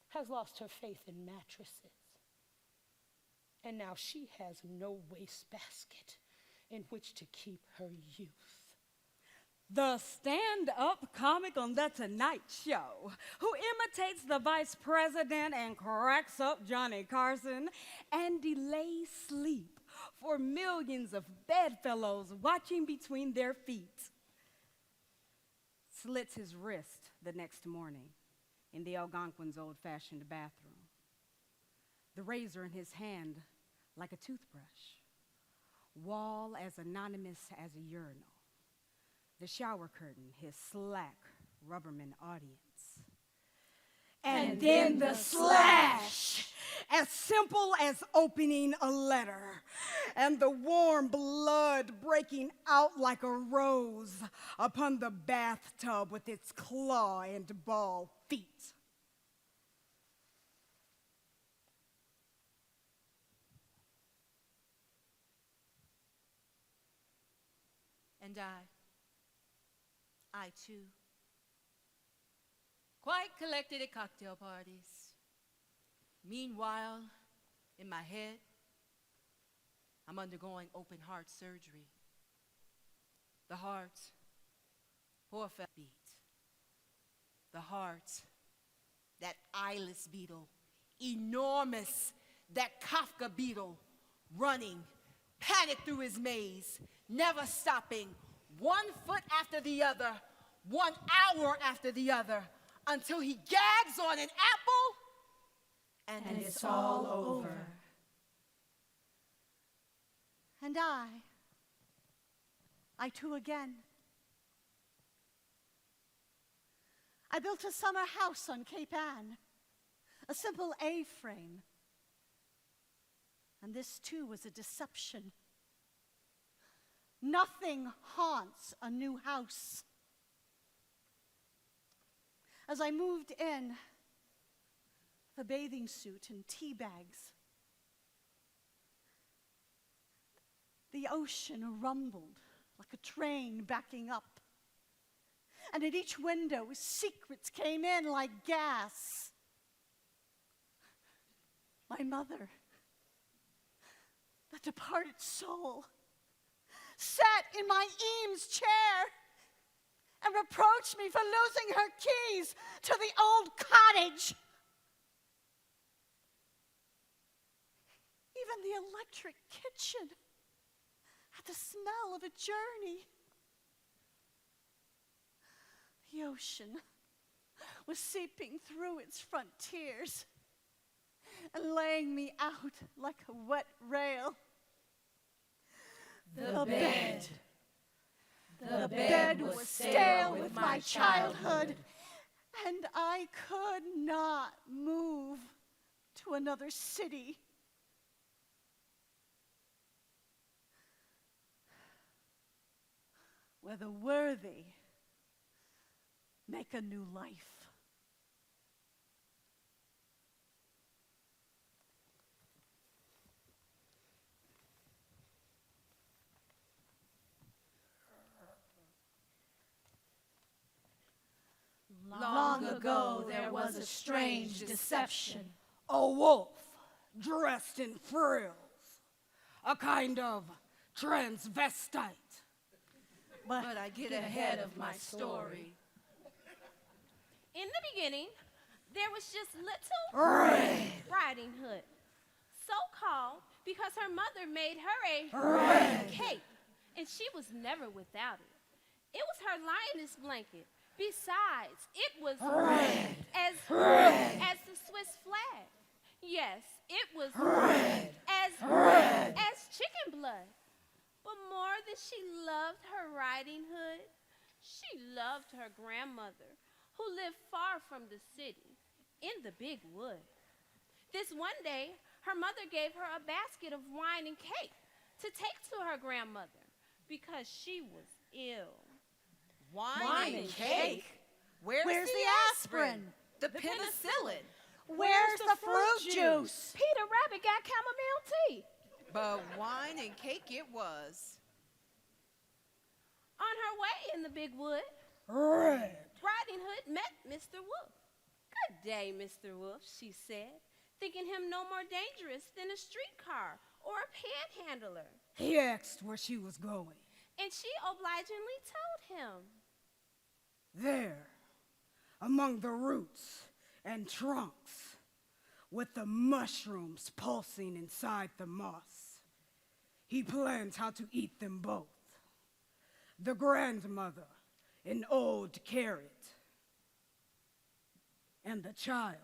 has lost her faith in mattresses, and now she has no wastebasket in which to keep her youth. The stand-up comic on The Tonight Show, who imitates the vice president and cracks up Johnny Carson and delays sleep for millions of bedfellows watching between their feet, slits his wrist the next morning in the Algonquin's old-fashioned bathroom, the razor in his hand like a toothbrush, wall as anonymous as a urinal, the shower curtain his slack Rubberman audience. And then the slash, as simple as opening a letter, and the warm blood breaking out like a rose upon the bathtub with its claw and ball feet. And I too, quite collected at cocktail parties. Meanwhile, in my head, I'm undergoing open heart surgery. The heart, poor fella beat. The heart, that eyeless beetle, enormous, that Kafka beetle, running, panic through his maze, never stopping, 1 foot after the other, 1 hour after the other, until he gags on an apple, and it's all over. And I too again. I built a summer house on Cape Ann, a simple A-frame. And this too was a deception. Nothing haunts a new house. As I moved in, the bathing suit and tea bags, the ocean rumbled like a train backing up. And at each window, secrets came in like gas. My mother, the departed soul, sat in my Eames chair and reproached me for losing her keys to the old cottage. Even the electric kitchen had the smell of a journey. The ocean was seeping through its frontiers and laying me out like a wet rail. The bed. The bed was stale with my childhood, and I could not move to another city. Where the worthy make a new life. Long ago there was a strange deception. A wolf dressed in frills a kind of transvestite. But I get ahead of my story. In the beginning, there was just little Red Riding Hood, so called because her mother made her a Red cape, and she was never without it. It was her lioness blanket. Besides, it was Red as Red as the Swiss flag. Yes, it was Red as chicken blood. But more than she loved her riding hood, she loved her grandmother, who lived far from the city, in the big wood. This one day, her mother gave her a basket of wine and cake to take to her grandmother because she was ill. Wine and cake? Where's the aspirin? The penicillin? Where's the fruit juice? Peter Rabbit got chamomile tea. But wine and cake it was. On her way in the big wood, Red Riding Hood met Mr. Wolf. "Good day, Mr. Wolf," she said, thinking him no more dangerous than a streetcar or a panhandler. He asked where she was going. And she obligingly told him. There, among the roots and trunks, with the mushrooms pulsing inside the moss, he plans how to eat them both. The grandmother, an old carrot, and the child,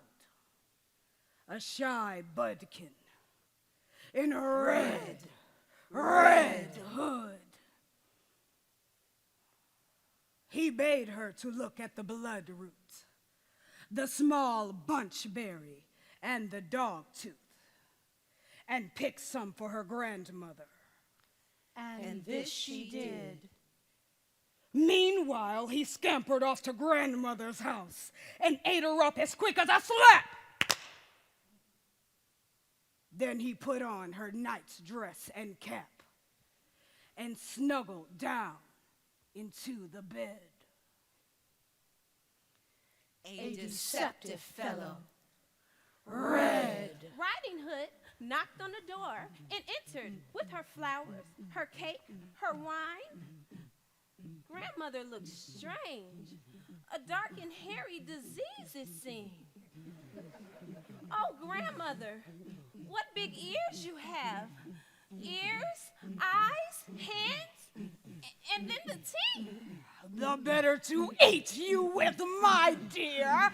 a shy budkin, in a red hood. He bade her to look at the bloodroot, the small bunchberry, and the dogtooth, and pick some for her grandmother. And this she did. Meanwhile, he scampered off to grandmother's house and ate her up as quick as a slap. Then he put on her knight's dress and cap and snuggled down into the bed. A deceptive fellow. Red Riding Hood knocked on the door and entered with her flowers, her cake, her wine. Grandmother looked strange. A dark and hairy disease, it seemed. "Oh, grandmother, what big ears you have. Ears, eyes, hands, and then the teeth." The better to eat you with, my dear.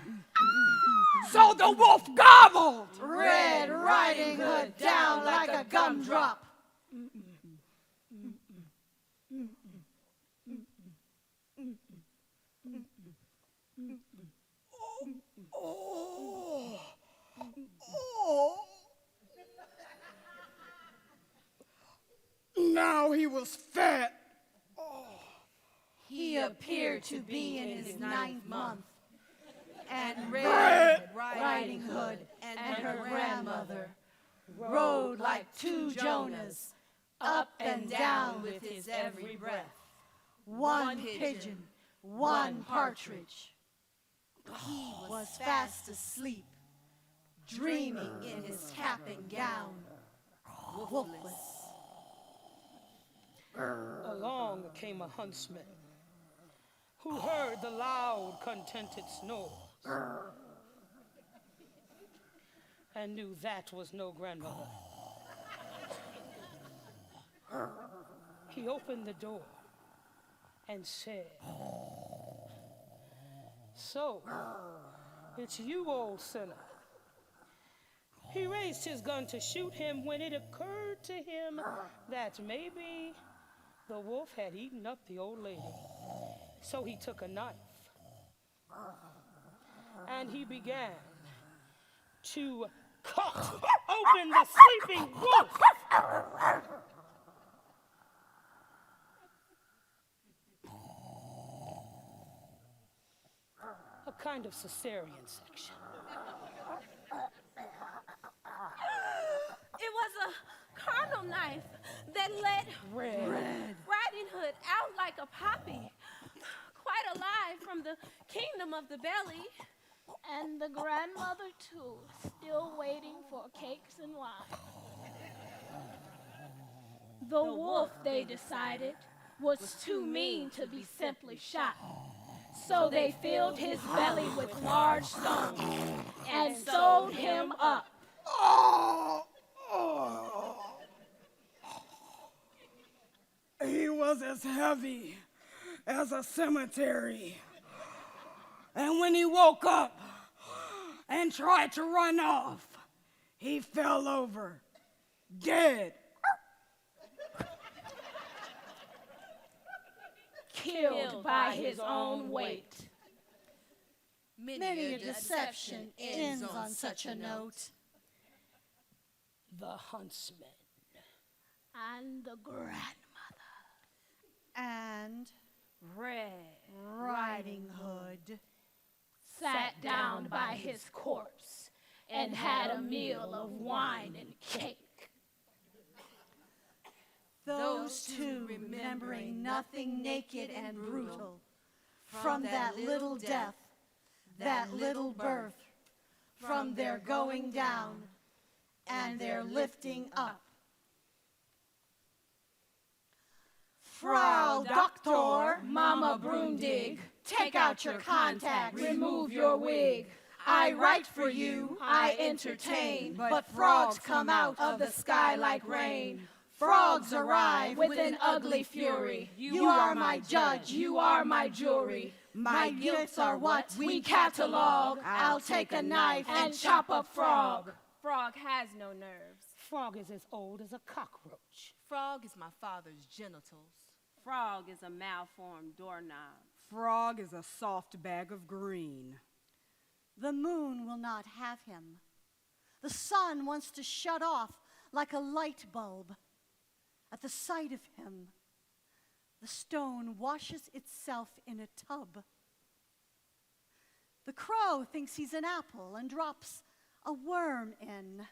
So the wolf gobbled Red Riding Hood down like a gumdrop. Now he was fat. He appeared to be in his 9th month. And Red Riding Hood and her grandmother rode like two Jonahs, up and down with his every breath. One pigeon, one partridge. He was fast asleep, dreaming in his cap and gown, wolfless. Along came a huntsman who heard the loud, contented snores and knew that was no grandmother. He opened the door and said, "So, it's you, old sinner." He raised his gun to shoot him when it occurred to him that maybe the wolf had eaten up the old lady. So he took a knife and he began to cut open the sleeping wolf. A kind of cesarean section. It was a carnal knife that let Riding Hood out like a poppy, quite alive from the kingdom of the belly. And the grandmother, too, still waiting for cakes and wine. The wolf, they decided, was too mean to be simply shot. So they filled his belly with large stones and sewed him up. He was as heavy as a cemetery. And when he woke up and tried to run off, he fell over, dead. Killed by his own weight. Many a deception ends on such a note. The huntsman. And the grandmother. And Red Riding Hood Sat down by his corpse and had a meal of wine and cake. Those two remembering nothing naked and brutal from that little death, that little birth, from their going down and their lifting up. Frau Doctor, Mama Broomdig, take out your contacts, remove your wig. I write for you, I entertain, but frogs come out of the sky like rain. Frogs arrive with an ugly fury. You are my judge, You are my jury. my guilts are what We catalog. I'll take a knife And chop up frog. Frog has no nerves. Frog is as old as a cockroach. Frog is my father's genitals. Frog is a malformed doorknob. Frog is a soft bag of green. The moon will not have him. The sun wants to shut off like a light bulb. At the sight of him, the stone washes itself in a tub. The crow thinks he's an apple and drops a worm in.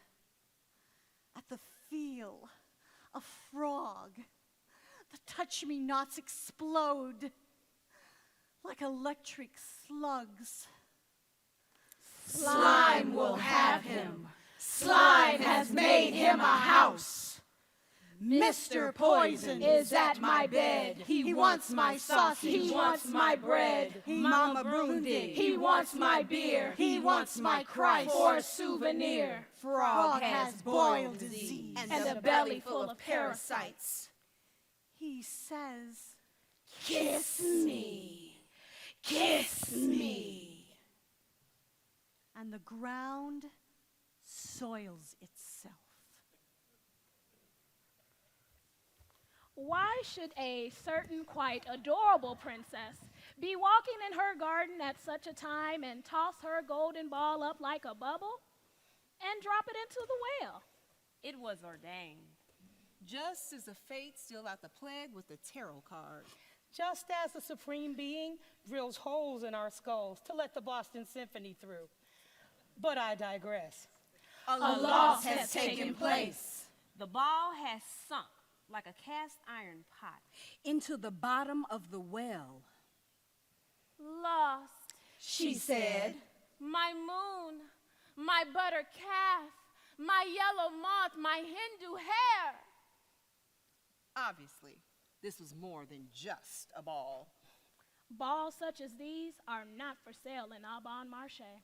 At the feel of frog, the touch-me-nots explode like electric slugs. Slime will have him. Slime has made him a house. Mr. Poison Is at my bed. He wants my sausage. He wants my bread. Mama Broomdig. He wants my beer. He wants my Christ. For a souvenir. Frog has boil disease. And a belly full of parasites. He says, Kiss me. Kiss me. and the ground soils itself. Why should a certain quite adorable princess be walking in her garden at such a time and toss her golden ball up like a bubble and drop it into the well? It was ordained. Just as the fates deal out the plague with the tarot card. Just as the Supreme Being drills holes in our skulls to let the Boston Symphony through. But I digress. A loss has taken place. The ball has sunk like a cast iron pot into the bottom of the well. Lost, She said, my moon, my butter calf, my yellow moth, my Hindu hair. Obviously, this was more than just a ball. balls such as these are not for sale in Aubon Marché.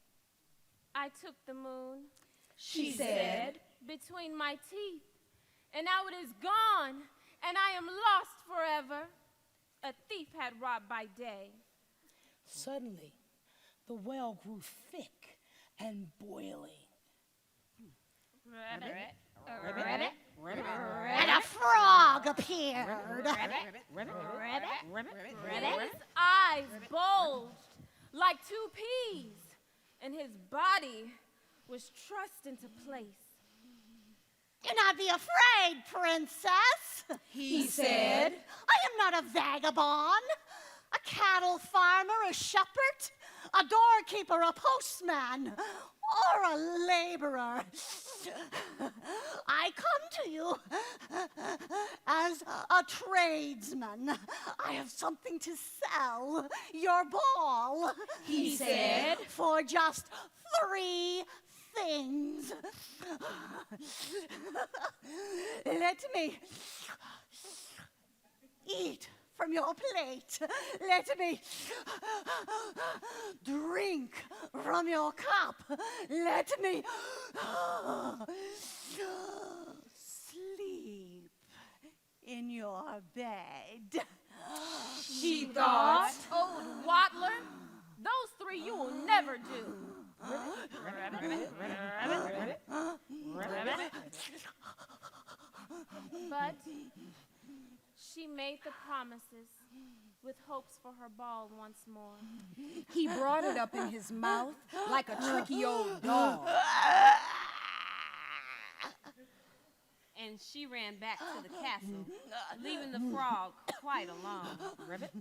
I took the moon She said, between my teeth, and now it is gone, and I am lost forever. A thief had robbed by day. Suddenly, the well grew thick and boiling. And a frog appeared. And his eyes bulged like two peas, and his body was trussed into place. Do not be afraid, princess, he said, I am not a vagabond, a cattle farmer, a shepherd, a doorkeeper, a postman, or a laborer. I come to you as a tradesman. I have something to sell. Your ball, he said, for just 3 things. Let me eat from your plate. Let me drink from your cup. Let me sleep in your bed. She thought. Old Wattler, those three you will never do. But she made the promises with hopes for her ball once more. He brought it up in his mouth like a tricky old dog. And she ran back to the castle, leaving the frog quite alone. Ribbit,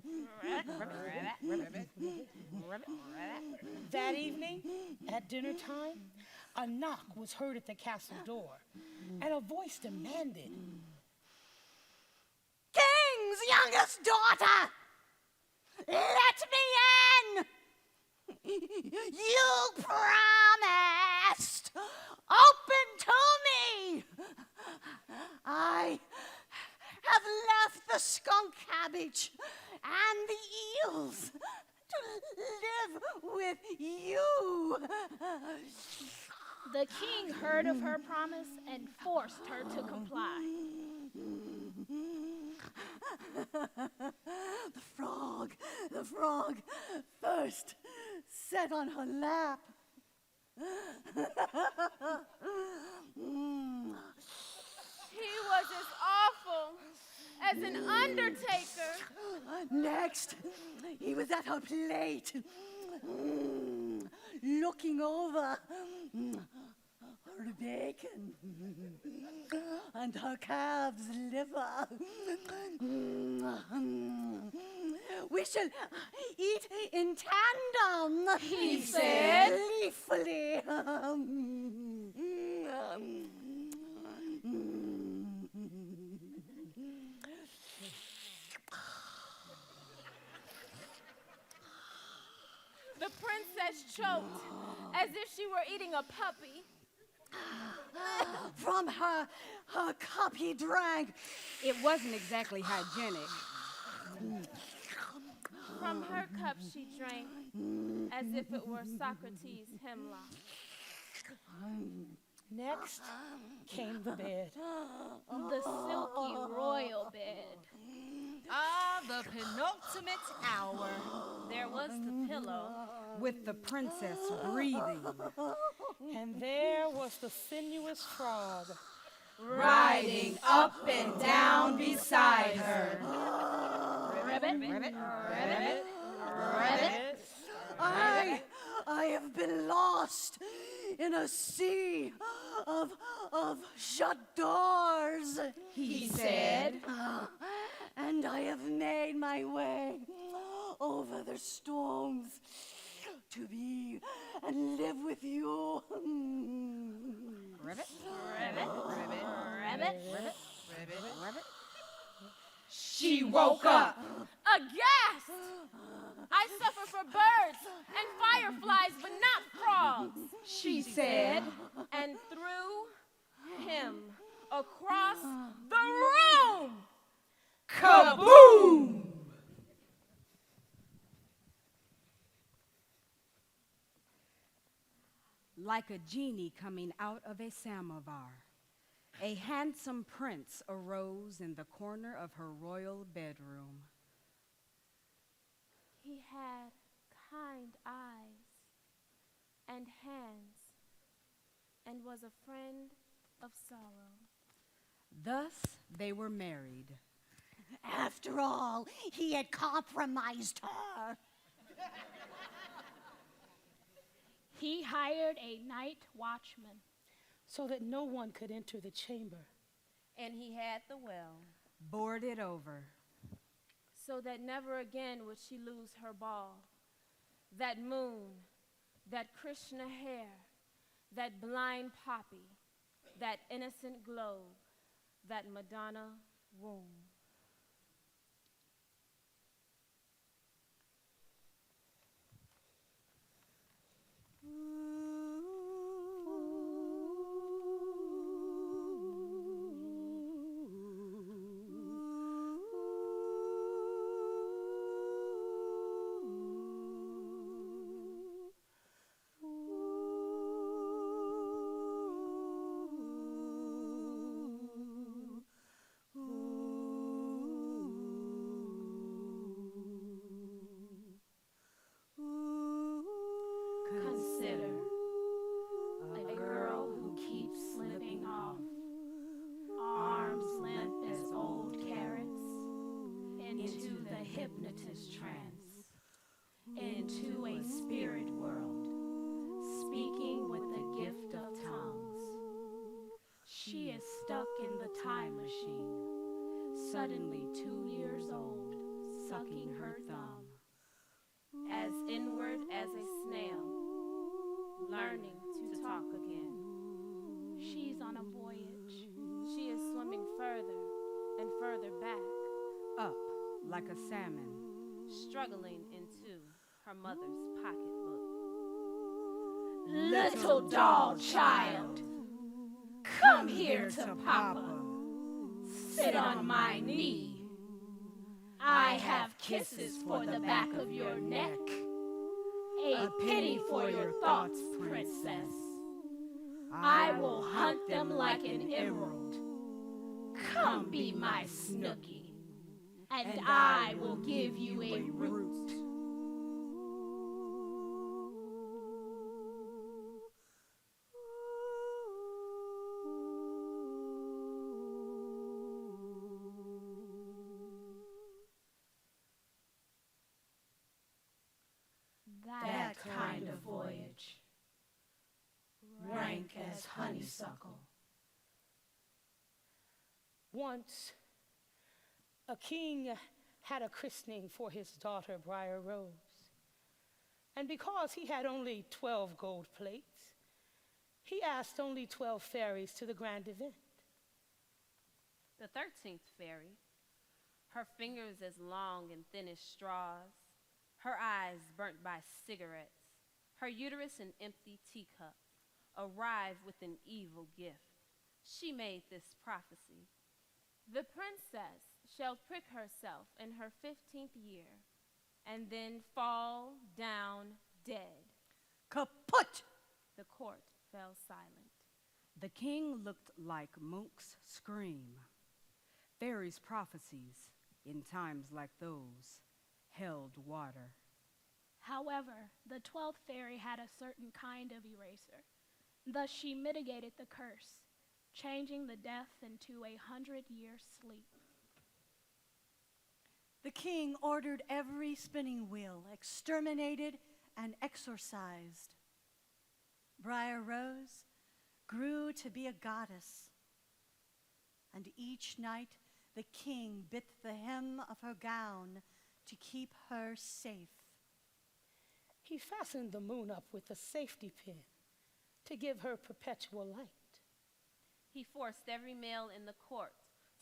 ribbit, ribbit, ribbit, ribbit. That evening, at dinner time, a knock was heard at the castle door, and a voice demanded, King's youngest daughter, let me in. You promised. Open to me. I have left the skunk cabbage and the eels to live with you. The king heard of her promise and forced her to comply. The frog first sat on her lap. He was as awful as an undertaker. Next, he was at her plate, looking over her bacon and her calf's liver. We shall eat in tandem, he said. Gleefully. The princess choked as if she were eating a puppy. From her cup he drank. It wasn't exactly hygienic. From her cup she drank as if it were Socrates' hemlock. Next came the bed. The silky royal bed. Ah, the penultimate hour. There was the pillow. With the princess breathing. And there was the sinuous frog, Riding up and down beside her. Ribbit, Ribbit, ribbit, ribbit. I have been lost in a sea of shut doors, He said. and I have made my way over the stones to be and live with you. ribbit, ribbit, ribbit, ribbit, ribbit, ribbit, ribbit. She woke up. Aghast! I suffer for birds and fireflies, but not frogs. She said. And threw him across the room. Kaboom! Like a genie coming out of a samovar, a handsome prince arose in the corner of her royal bedroom. He had kind eyes and hands and was a friend of sorrow. Thus they were married. After all, he had compromised her. He hired a night watchman. so that no one could enter the chamber. And he had the well, boarded over, so that never again would she lose her ball. That moon, that Krishna hair, that blind poppy, that innocent globe, that Madonna womb. hypnotist trance into a spirit world, speaking with the gift of tongues. She is stuck in the time machine, suddenly 2 years old, sucking her thumb. As inward as a snail, learning to talk again. She's on a voyage. She is swimming further and further back, Up like a salmon. struggling into her mother's pocketbook. Little doll child, come here to Papa. Sit on my knee. I have kisses for the back of your neck. A penny for your thoughts, princess. I will hunt them like an emerald. Come be my Snooky, and I will give you a root. That kind of voyage, rank as honeysuckle. Once, a king had a christening for his daughter, Briar Rose. And because he had only 12 gold plates, he asked only 12 fairies to the grand event. The 13th fairy, her fingers as long and thin as straws, her eyes burnt by cigarettes, her uterus an empty teacup, arrived with an evil gift. She made this prophecy. The princess shall prick herself in her 15th year, and then fall down dead. Kaput! The court fell silent. The king looked like Monk's scream. Fairies' prophecies, in times like those, held water. However, the 12th fairy had a certain kind of eraser. Thus she mitigated the curse, changing the death into a 100-year sleep. The king ordered every spinning wheel exterminated and exorcised. Briar Rose grew to be a goddess, and each night the king bit the hem of her gown to keep her safe. He fastened the moon up with a safety pin to give her perpetual light. He forced every male in the court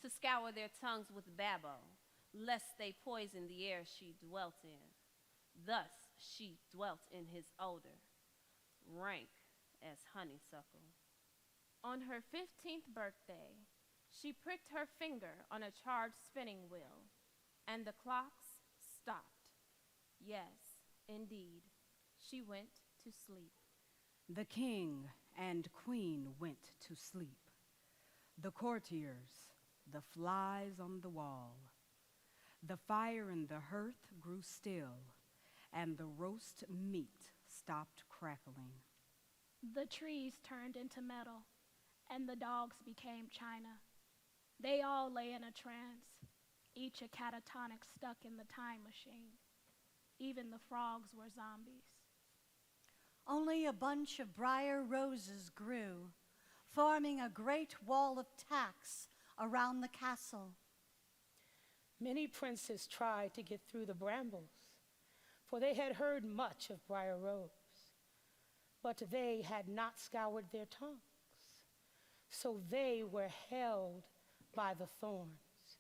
to scour their tongues with babo, lest they poison the air she dwelt in. Thus she dwelt in his odor, rank as honeysuckle. On her 15th birthday, she pricked her finger on a charged spinning wheel, and the clocks stopped. Yes, indeed, she went to sleep. The king and queen went to sleep. The courtiers, the flies on the wall. The fire in the hearth grew still, and the roast meat stopped crackling. The trees turned into metal, and the dogs became china. They all lay in a trance, each a catatonic stuck in the time machine. Even the frogs were zombies. Only a bunch of briar roses grew, forming a great wall of tacks around the castle. Many princes tried to get through the brambles, for they had heard much of Briar Rose, but they had not scoured their tongues, so they were held by the thorns,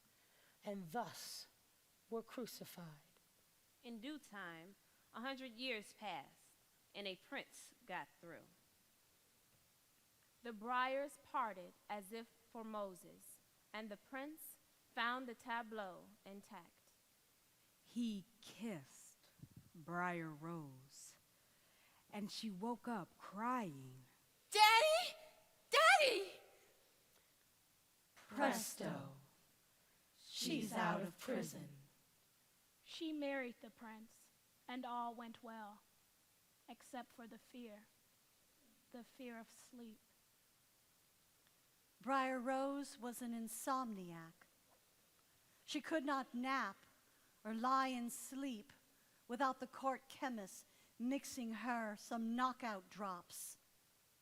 and thus were crucified. In due time, 100 years passed, and a prince got through. The briars parted as if for Moses, and the prince found the tableau intact. He kissed Briar Rose, and she woke up crying. Daddy! Daddy! Presto, she's out of prison. She married the prince, and all went well, except for the fear of sleep. Briar Rose was an insomniac. She could not nap or lie in sleep without the court chemist mixing her some knockout drops,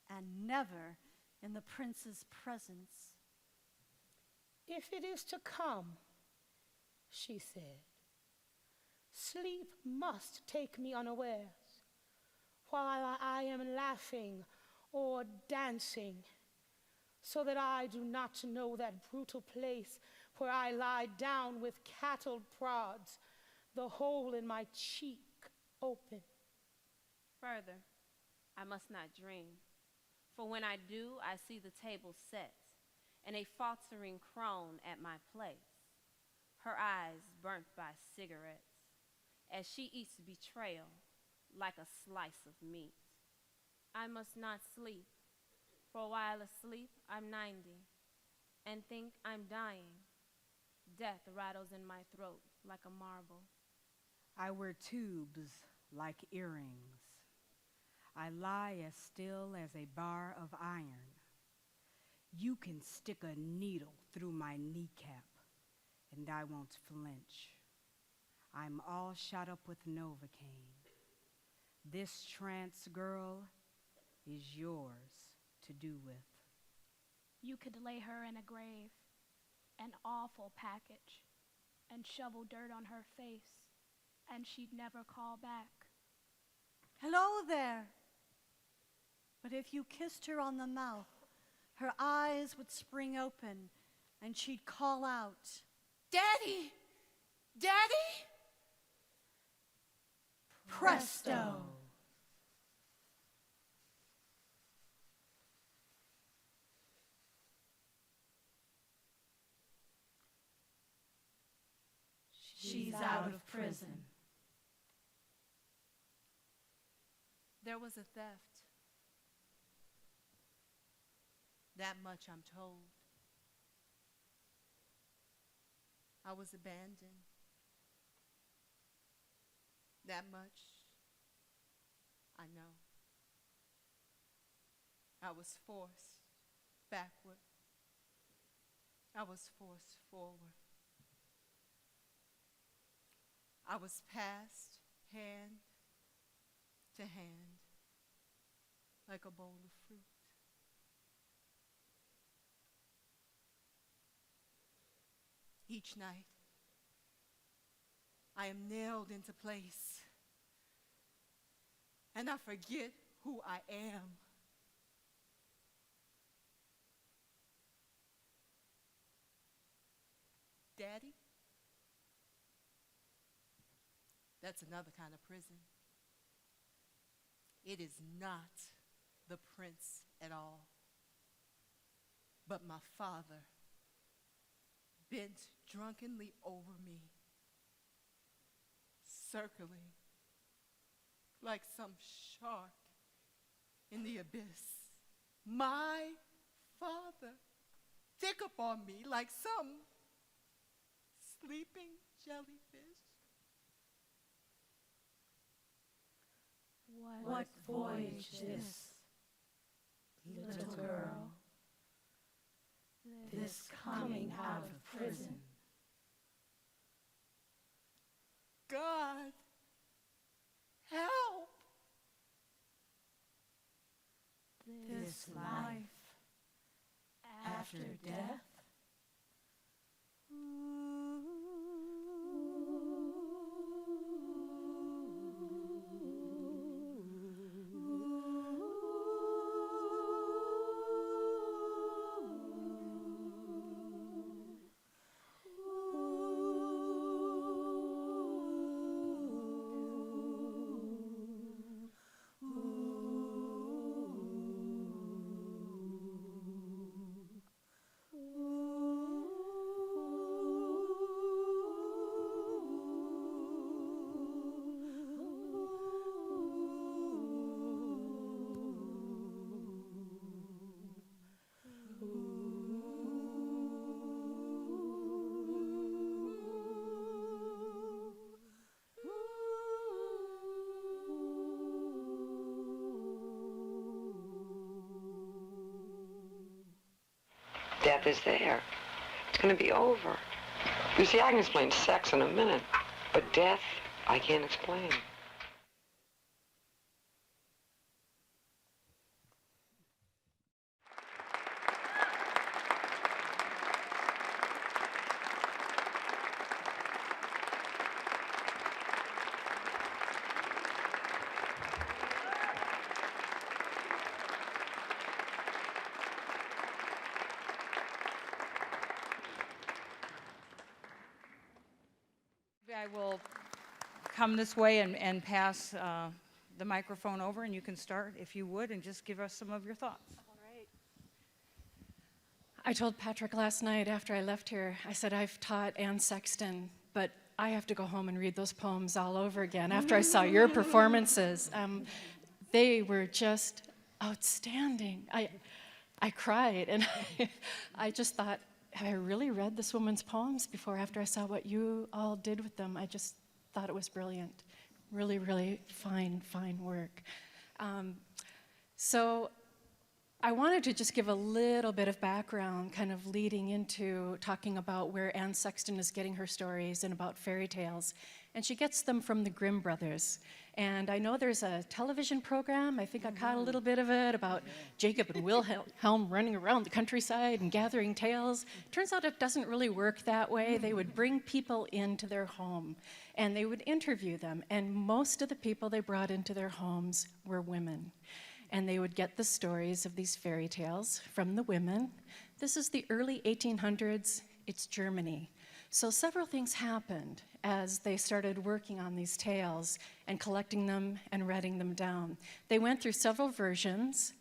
and never in the prince's presence. If it is to come, she said, sleep must take me unawares, while I am laughing or dancing, so that I do not know that brutal place where I lie down with cattle prods, the hole in my cheek open. Further, I must not dream, for when I do, I see the table set, and a faltering crone at my place, her eyes burnt by cigarettes, as she eats betrayal like a slice of meat. I must not sleep, for while asleep I'm 90, and think I'm dying. Death rattles in my throat like a marble. I wear tubes like earrings. I lie as still as a bar of iron. You can stick a needle through my kneecap, and I won't flinch. I'm all shot up with Novocaine. This trance girl is yours to do with. You could lay her in a grave, an awful package, and shovel dirt on her face, and she'd never call back. Hello there. But if you kissed her on the mouth, her eyes would spring open, and she'd call out, Daddy! Daddy! Presto! She's out of prison. There was a theft. That much I'm told. I was abandoned. That much I know. I was forced backward. I was forced forward. I was passed hand to hand like a bowl of fruit. Each night, I am nailed into place, and I forget who I am. Daddy? That's another kind of prison. It is not the prince at all, but my father, bent drunkenly over me, circling like some shark in the abyss. My father, thick upon me like some sleeping jellyfish. What voyage this, little girl? This coming out of prison. God, help! This life after death. Death is there. It's going to be over. You see, I can explain sex in a minute, But death, I can't explain. I will come this way and pass the microphone over, and you can start, if you would, and just give us some of your thoughts. All right. I told Patrick last night after I left here, I said, I've taught Anne Sexton, but I have to go home and read those poems all over again after I saw your performances. They were just outstanding. I cried, and I just thought, have I really read this woman's poems before after I saw what you all did with them? I just thought it was brilliant. Really, really fine, fine work. So I wanted to just give a little bit of background, kind of leading into talking about where Anne Sexton is getting her stories and about fairy tales. And she gets them from the Grimm brothers. And I know there's a television program, I think I caught a little bit of it, about Jacob and Wilhelm running around the countryside and gathering tales. Turns out it doesn't really work that way. They would bring people into their home and they would interview them. And most of the people they brought into their homes were women. And they would get the stories of these fairy tales from the women. This is the early 1800s, it's Germany. So several things happened as they started working on these tales and collecting them and writing them down. They went through several versions,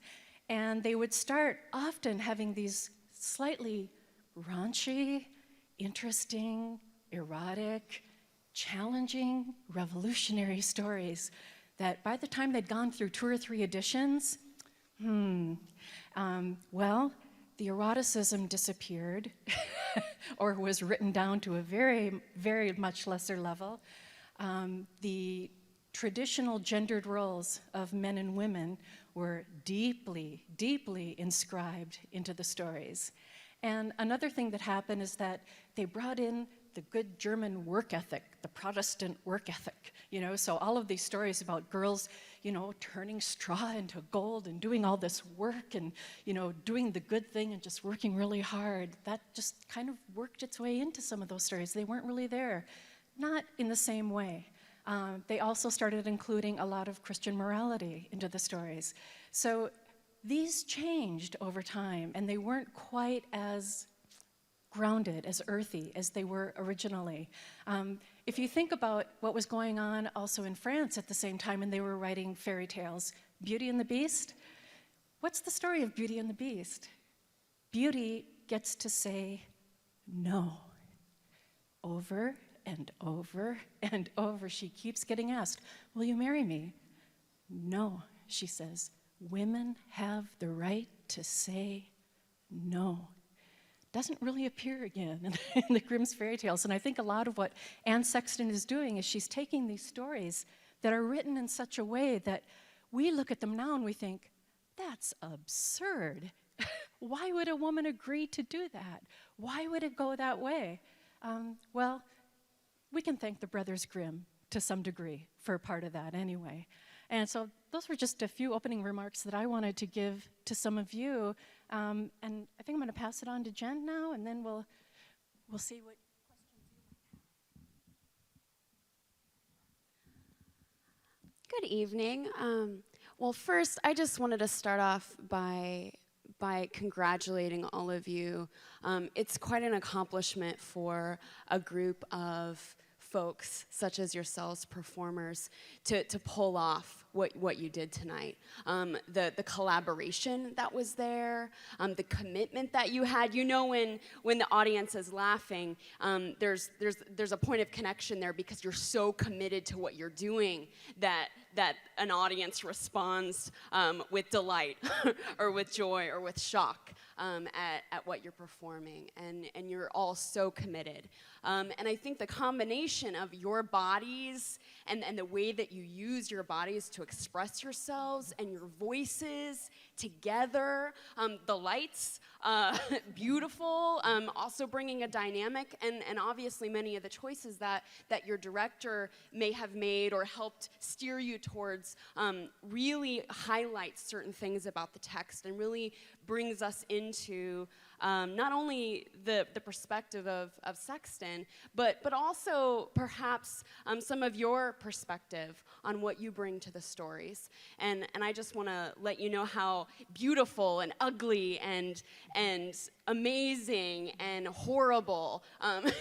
and they would start often having these slightly raunchy, interesting, erotic, challenging, revolutionary stories that by the time they'd gone through 2 or 3 editions, well, the eroticism disappeared or was written down to a very, very much lesser level. The traditional gendered roles of men and women were deeply, deeply inscribed into the stories. And another thing that happened is that they brought in the good German work ethic, the Protestant work ethic, so all of these stories about girls, turning straw into gold and doing all this work and, doing the good thing and just working really hard, that just kind of worked its way into some of those stories. They weren't really there, not in the same way. They also started including a lot of Christian morality into the stories. So these changed over time, and they weren't quite as grounded, as earthy as they were originally. If you think about what was going on also in France at the same time, and they were writing fairy tales, Beauty and the Beast, what's the story of Beauty and the Beast? Beauty gets to say no over and over and over. She keeps getting asked, will you marry me? No, she says. Women have the right to say no. Doesn't really appear again in the Grimm's fairy tales. And I think a lot of what Anne Sexton is doing is she's taking these stories that are written in such a way that we look at them now and we think, that's absurd. Why would a woman agree to do that? Why would it go that way? Well, we can thank the Brothers Grimm to some degree for part of that anyway. And so those were just a few opening remarks that I wanted to give to some of you. And I think I'm going to pass it on to Jen now, and then we'll see what questions you Good evening. Well, first, I just wanted to start off by congratulating all of you. It's quite an accomplishment for a group of folks such as yourselves, performers, to pull off what you did tonight. The collaboration that was there, the commitment that you had. When the audience is laughing, there's a point of connection there because you're so committed to what you're doing that an audience responds with delight or with joy or with shock at what you're performing, and you're all so committed. And I think the combination of your bodies and the way that you use your bodies to express yourselves and your voices together. The lights, beautiful, also bringing a dynamic, and obviously many of the choices that your director may have made or helped steer you towards really highlights certain things about the text and really brings us into not only the perspective of Sexton, but also perhaps some of your perspective on what you bring to the stories. And I just want to let you know how beautiful and ugly and amazing and horrible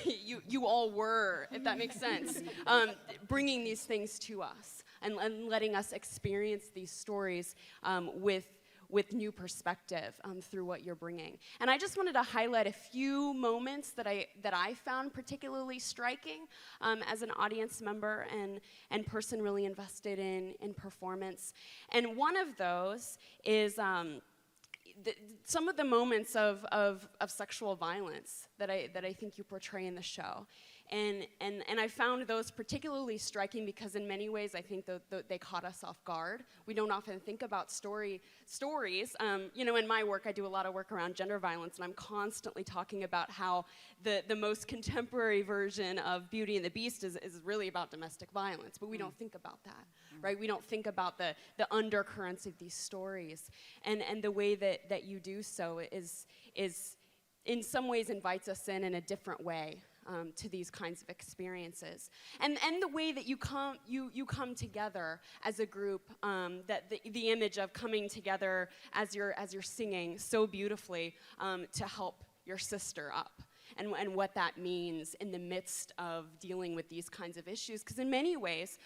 you all were, if that makes sense, bringing these things to us and letting us experience these stories with new perspective through what you're bringing. And I just wanted to highlight a few moments that I found particularly striking as an audience member and person really invested in performance. And one of those is some of the moments of sexual violence that I think you portray in the show. And I found those particularly striking because in many ways I think they caught us off guard. We don't often think about stories. In my work I do a lot of work around gender violence, and I'm constantly talking about how the most contemporary version of Beauty and the Beast is really about domestic violence, but we don't think about that, right? We don't think about the undercurrents of these stories. And the way that you do so is in some ways invites us in a different way. To these kinds of experiences, and the way that you come together as a group, that the image of coming together as you're singing so beautifully to help your sister up, and what that means in the midst of dealing with these kinds of issues. Because in many ways,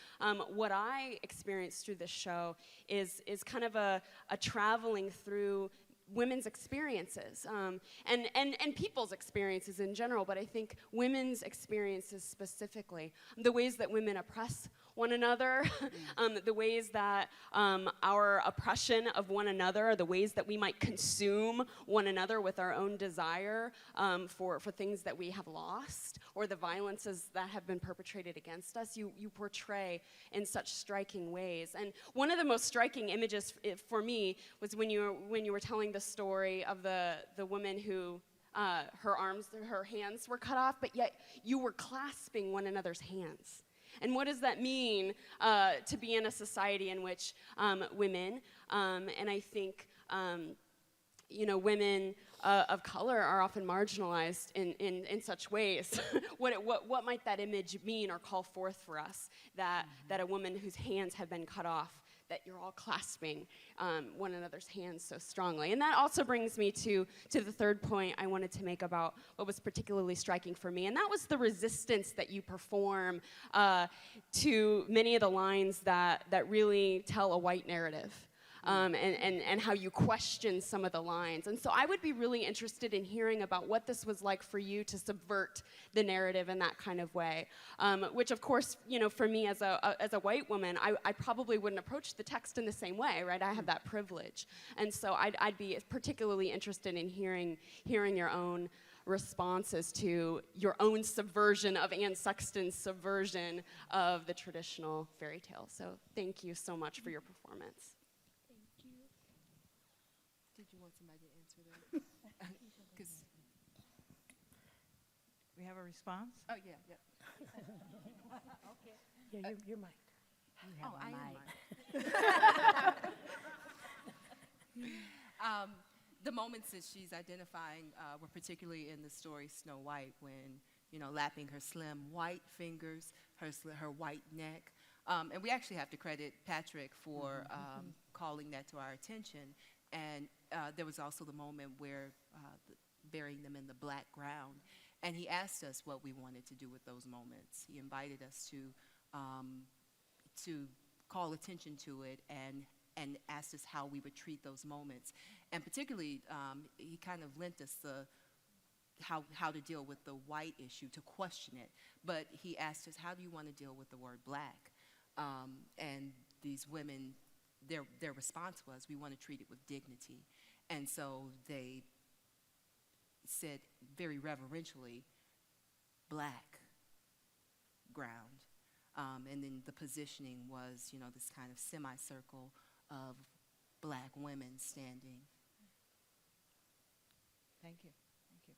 what I experienced through this show is kind of a traveling through women's experiences and people's experiences in general, but I think women's experiences specifically, the ways that women oppress one another, the ways that our oppression of one another, the ways that we might consume one another with our own desire for things that we have lost, or the violences that have been perpetrated against us, you portray in such striking ways. And one of the most striking images for me was when you were telling the story of the woman who her hands were cut off, but yet you were clasping one another's hands. And what does that mean to be in a society in which women, and I think women of color are often marginalized in such ways? What might that image mean or call forth for us, that a woman whose hands have been cut off, that you're all clasping one another's hands so strongly? And that also brings me to the third point I wanted to make about what was particularly striking for me, and that was the resistance that you perform to many of the lines that really tell a white narrative. And how you question some of the lines. And so I would be really interested in hearing about what this was like for you to subvert the narrative in that kind of way, which of course, for me as a white woman, I probably wouldn't approach the text in the same way, right? I have that privilege. And so I'd be particularly interested in hearing your own responses to your own subversion of Anne Sexton's subversion of the traditional fairy tale. So thank you so much for your performance. Did you want somebody to answer that? Because we have a response? Oh, yeah. Okay. Yeah, you're mic'd. You have mic. The moments that she's identifying were particularly in the story Snow White, when, lapping her slim white fingers, her white neck. And we actually have to credit Patrick for calling that to our attention. And there was also the moment where burying them in the black ground. And he asked us what we wanted to do with those moments. He invited us to call attention to it and asked us how we would treat those moments. And particularly, he kind of lent us how to deal with the white issue, to question it. But he asked us, how do you want to deal with the word black? And these women, their response was, we want to treat it with dignity. And so they said very reverentially, black ground. And then the positioning was, this kind of semicircle of black women standing. Thank you. Thank you.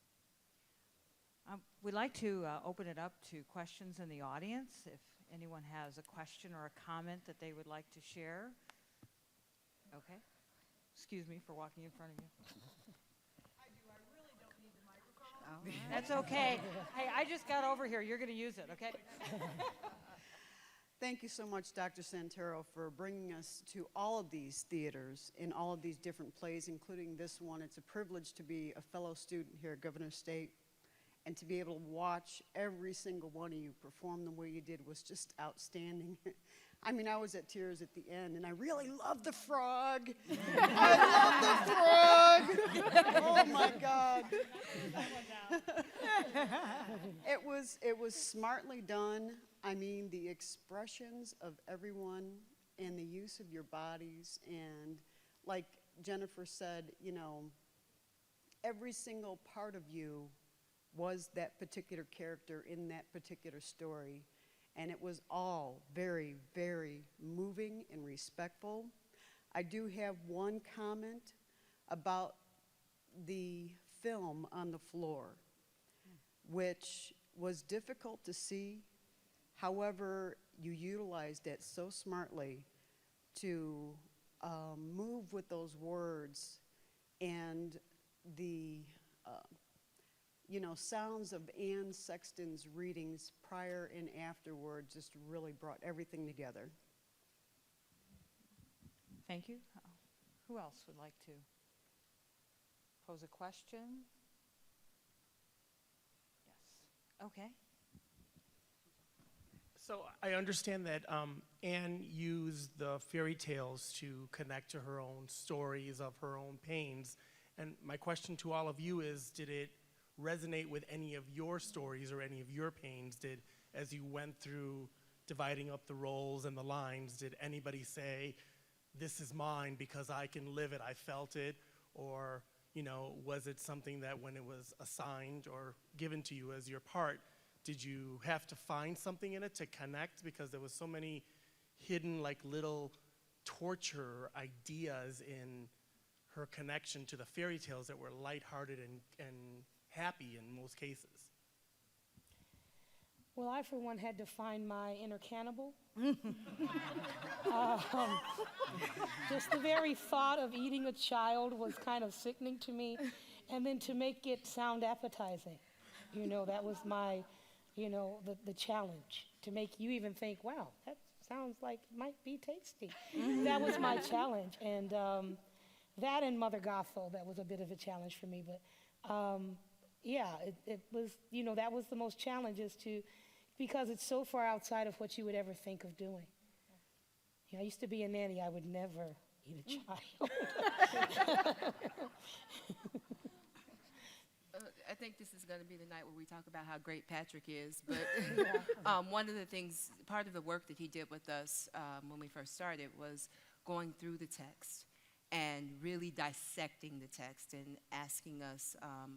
We'd like to open it up to questions in the audience. If anyone has a question or a comment that they would like to share. Okay. Excuse me for walking in front of you. I really don't need the microphone. That's okay. Hey, I just got over here. You're going to use it, okay? Thank you so much, Dr. Santero, for bringing us to all of these theaters in all of these different plays, including this one. It's a privilege to be a fellow student here at Governor State, and to be able to watch every single one of you perform the way you did was just outstanding. I mean, I was at tears at the end, and I really love the frog. I love the frog. Oh my God. It was smartly done. I mean, the expressions of everyone and the use of your bodies, and like Jennifer said, every single part of you was that particular character in that particular story. And it was all very, very moving and respectful. I do have one comment about the film on the floor, which was difficult to see. However, you utilized it so smartly to move with those words, and the sounds of Anne Sexton's readings prior and afterward just really brought everything together. Thank you. Who else would like to pose a question? Yes. Okay. So I understand that Anne used the fairy tales to connect to her own stories of her own pains. And my question to all of you is, did it resonate with any of your stories or any of your pains? As you went through dividing up the roles and the lines, did anybody say, this is mine because I can live it, I felt it? Or, was it something that when it was assigned or given to you as your part, did you have to find something in it to connect? Because there was so many hidden, little torture ideas in her connection to the fairy tales that were lighthearted and happy in most cases. Well, I, for one, had to find my inner cannibal. Just the very thought of eating a child was kind of sickening to me. And then to make it sound appetizing, that was my, the challenge. To make you even think, wow, that sounds like it might be tasty. That was my challenge. And that and Mother Gothel, that was a bit of a challenge for me. But yeah, it was, that was the most challenge, because it's so far outside of what you would ever think of doing. I used to be a nanny. I would never eat a child. I think this is going to be the night where we talk about how great Patrick is. But one of the things, part of the work that he did with us when we first started was going through the text and really dissecting the text and asking us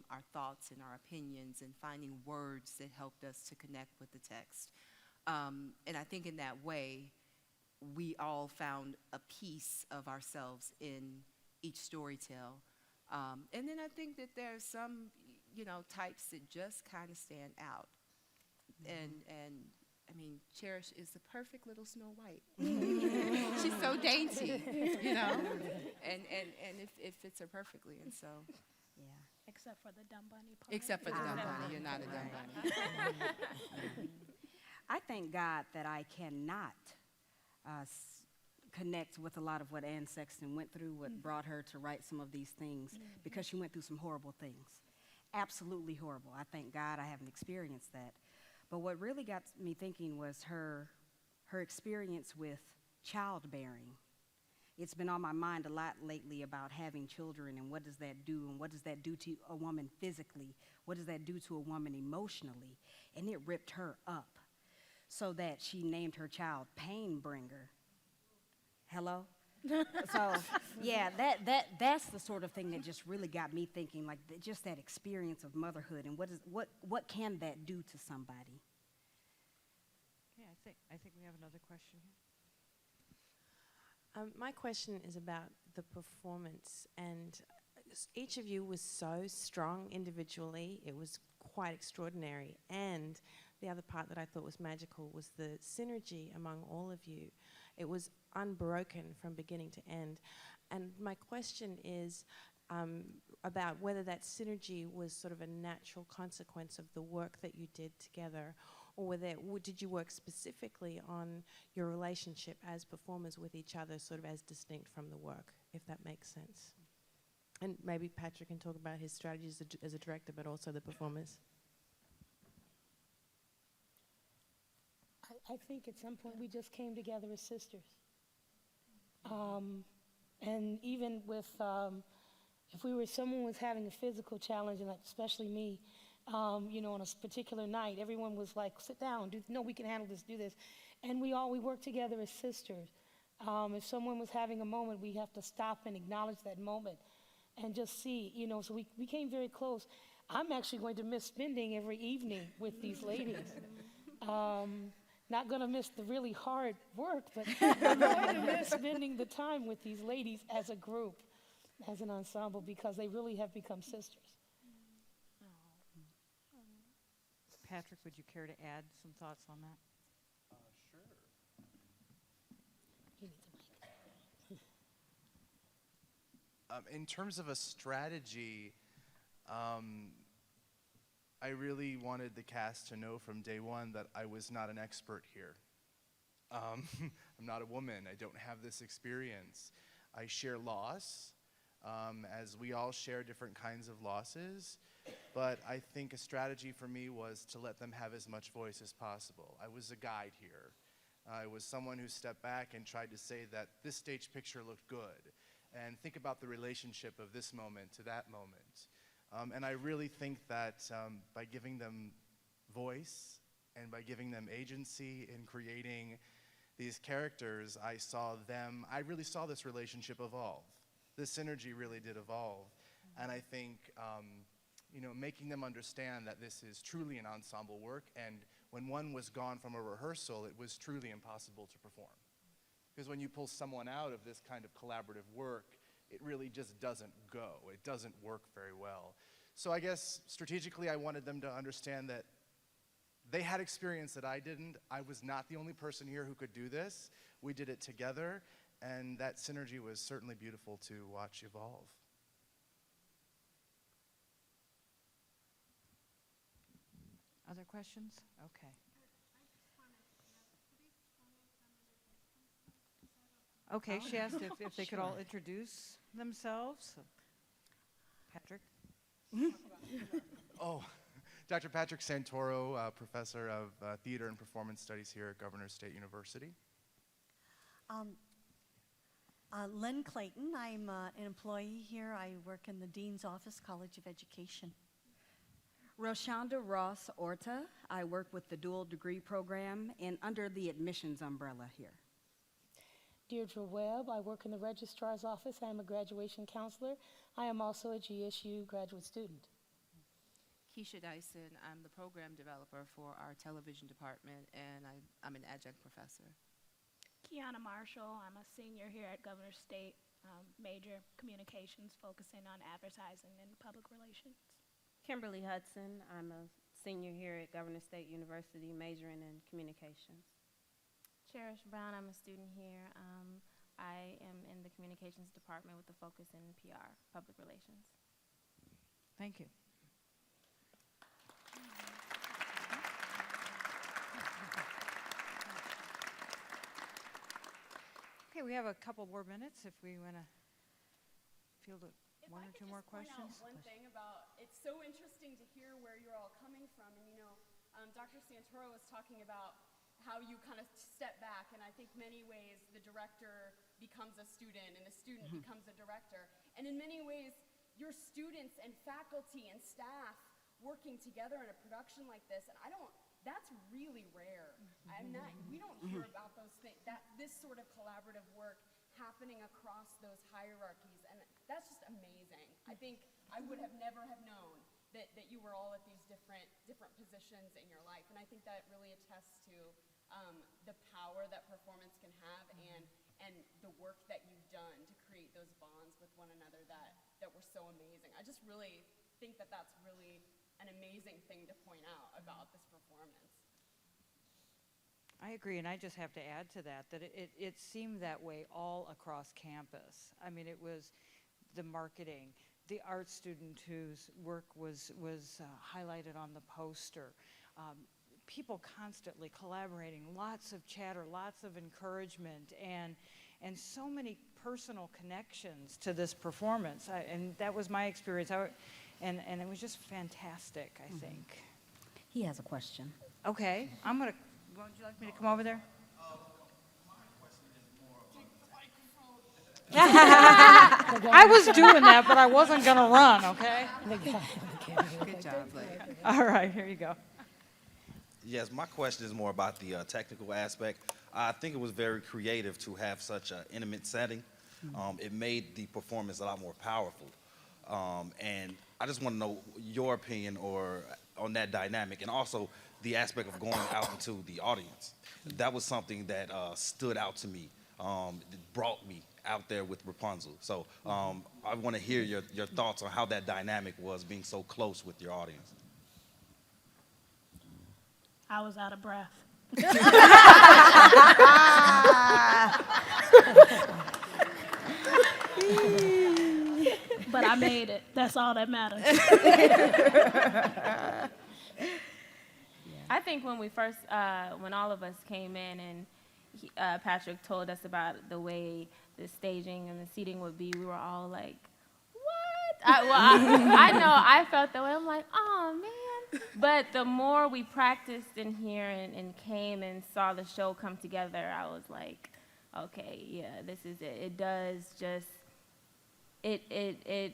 our thoughts and our opinions and finding words that helped us to connect with the text. And I think in that way, we all found a piece of ourselves in each story tale. And then I think that there's some, types that just kind of stand out. And I mean, Cherish is the perfect little Snow White. She's so dainty, and it fits her perfectly, and so, yeah. Except for the dumb bunny part. Except for the dumb bunny, you're not a dumb bunny. I thank God that I cannot connect with a lot of what Anne Sexton went through, what brought her to write some of these things, because she went through some horrible things. Absolutely horrible. I thank God I haven't experienced that. But what really got me thinking was her experience with childbearing. It's been on my mind a lot lately about having children and what does that do, and what does that do to a woman physically? What does that do to a woman emotionally? And it ripped her up so that she named her child Pain Bringer. Hello? So, yeah, that's the sort of thing that just really got me thinking, like just that experience of motherhood, and what can that do to somebody? Yeah, I think I think we have another question here. My question is about the performance, and each of you was so strong individually. It was quite extraordinary, and the other part that I thought was magical was the synergy among all of you. It was unbroken from beginning to end. And my question is about whether that synergy was sort of a natural consequence of the work that you did together, or whether did you work specifically on your relationship as performers with each other, sort of as distinct from the work, if that makes sense. And maybe Patrick can talk about his strategies as a director, but also the performers. I think at some point we just came together as sisters. And even with, if someone was having a physical challenge, and especially me, on a particular night, everyone was like, sit down, no, we can handle this, do this. And we worked together as sisters. If someone was having a moment, we have to stop and acknowledge that moment and just see, so we became very close. I'm actually going to miss spending every evening with these ladies. Not going to miss the really hard work, but I'm going to miss spending the time with these ladies as a group, as an ensemble, because they really have become sisters. Patrick, would you care to add some thoughts on that? In terms of a strategy, I really wanted the cast to know from day one that I was not an expert here. I'm not a woman. I don't have this experience. I share loss, as we all share different kinds of losses. But I think a strategy for me was to let them have as much voice as possible. I was a guide here. I was someone who stepped back and tried to say that this stage picture looked good, and think about the relationship of this moment to that moment. And I really think that by giving them voice and by giving them agency in creating these characters, I really saw this relationship evolve. This synergy really did evolve. And I think making them understand that this is truly an ensemble work, and when one was gone from a rehearsal, it was truly impossible to perform. Because when you pull someone out of this kind of collaborative work, it really just doesn't go. It doesn't work very well. So I guess strategically I wanted them to understand that they had experience that I didn't. I was not the only person here who could do this. We did it together, and that synergy was certainly beautiful to watch evolve. Other questions? Okay. Okay, she asked if they could all introduce themselves. Patrick? Oh, Dr. Patrick Santoro, professor of theater and performance studies here at Governor State University. Lynn Clayton, I'm an employee here. I work in the Dean's Office, College of Education. Roshonda Ross Orta, I work with the dual degree program and under the admissions umbrella here. Deirdre Webb, I work in the registrar's office. I am a graduation counselor. I am also a GSU graduate student. Keisha Dyson, I'm the program developer for our television department, and I'm an adjunct professor. Kiana Marshall, I'm a senior here at Governor State, major communications, focusing on advertising and public relations. Kimberly Hudson, I'm a senior here at Governor State University, majoring in communications. Cherish Brown, I'm a student here. I am in the communications department with a focus in PR, public relations. Thank you. Okay, we have a couple more minutes if we want to field one or two more questions. One thing about, it's so interesting to hear where you're all coming from, and Dr. Santoro was talking about how you kind of step back, and I think many ways the director becomes a student and a student becomes a director. And in many ways, your students and faculty and staff working together in a production like this, and that's really rare. We don't hear about those things, this sort of collaborative work happening across those hierarchies, and that's just amazing. I think I would have never have known that you were all at these different positions in your life, and I think that really attests to the power that performance can have, and the work that you've done to create those bonds with one another that were so amazing. I just really think that that's really an amazing thing to point out about this performance. I agree, and I just have to add to that that it seemed that way all across campus. I mean, it was the marketing, the art student whose work was highlighted on the poster, people constantly collaborating, lots of chatter, lots of encouragement, and so many personal connections to this performance. And that was my experience. And it was just fantastic, I think. He has a question. Okay, would you like me to come over there? I was doing that, but I wasn't going to run, okay? Good job, Blake. All right, here you go. Yes, my question is more about the technical aspect. I think it was very creative to have such an intimate setting. It made the performance a lot more powerful. And I just want to know your opinion on that dynamic, and also the aspect of going out into the audience. That was something that stood out to me. It brought me out there with Rapunzel. So I want to hear your thoughts on how that dynamic was, being so close with your audience. I was out of breath. But I made it. That's all that matters. I think when we first, when all of us came in and Patrick told us about the way the staging and the seating would be, we were all like, what? I know I felt that way. I'm like, oh, man. But the more we practiced in here and came and saw the show come together, I was like, okay, yeah, this is it. It does just, it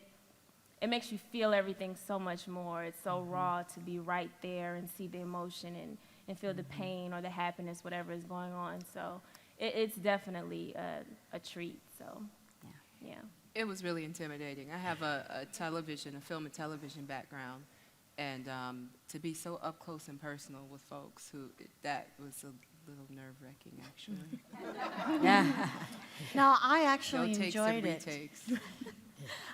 makes you feel everything so much more. It's so raw to be right there and see the emotion and feel the pain or the happiness, whatever is going on. So it's definitely a treat. So, yeah. It was really intimidating. I have a film and television background, and to be so up close and personal with folks that was a little nerve-wracking, actually. Yeah. No, I actually No takes enjoyed and it. retakes.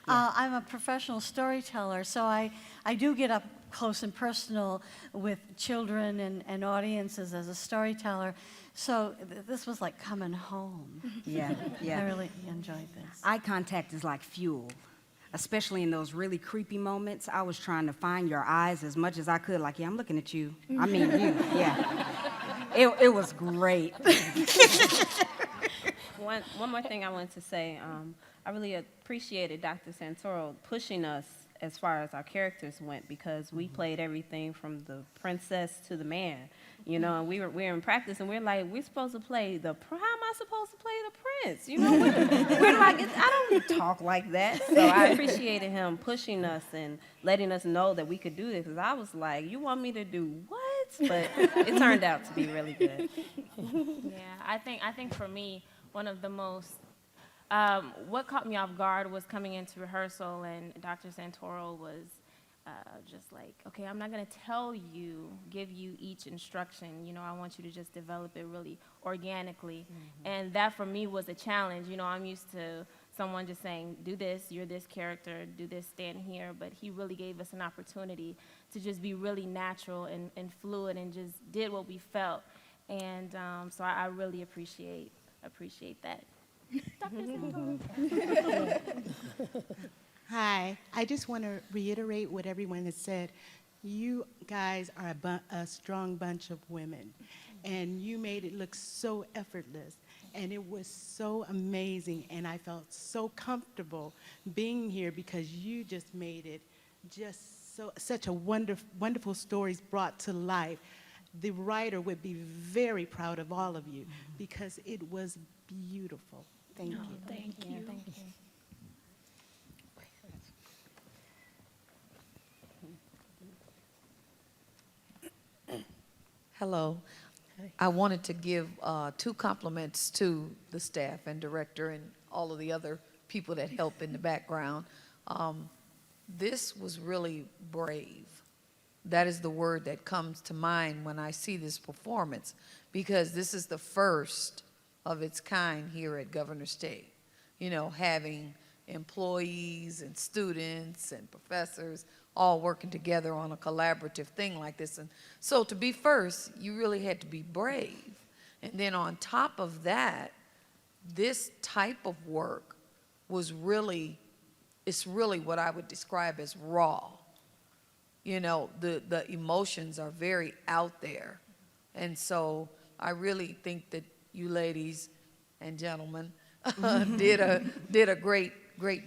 I'm a professional storyteller, so I do get up close and personal with children and audiences as a storyteller. So this was like coming home. Yeah, yeah. I really enjoyed this. Eye contact is like fuel, especially in those really creepy moments. I was trying to find your eyes as much as I could, like, yeah, I'm looking at you. I mean, you, yeah. It was great. One more thing I wanted to say. I really appreciated Dr. Santoro pushing us as far as our characters went, because we played everything from the princess to the man, and we were in practice, and we're like, we're supposed to play how am I supposed to play the prince? We're like, I don't talk like that. So I appreciated him pushing us and letting us know that we could do this, because I was like, you want me to do what? But it turned out to be really good. Yeah, I think for me, one of the most, what caught me off guard was coming into rehearsal and Dr. Santoro was just like, okay, I'm not going to give you each instruction. I want you to just develop it really organically. Mm-hmm. And that for me was a challenge. I'm used to someone just saying, do this, you're this character, do this, stand here. But he really gave us an opportunity to just be really natural and fluid and just did what we felt. And so I really appreciate that. Hi, I just want to reiterate what everyone has said. You guys are a strong bunch of women, and you made it look so effortless, and it was so amazing, and I felt so comfortable being here because you just made it such a wonderful stories brought to life. The writer would be very proud of all of you because it was beautiful. Thank you. Thank you. Thank you. Hello. I wanted to give 2 compliments to the staff and director and all of the other people that help in the background. This was really brave. That is the word that comes to mind when I see this performance, because this is the first of its kind here at Governor State. You know, having employees and students and professors all working together on a collaborative thing like this. And so to be first, you really had to be brave. And then on top of that, this type of work was really, it's really what I would describe as raw. You know, the emotions are very out there. And so I really think that you ladies and gentlemen did a great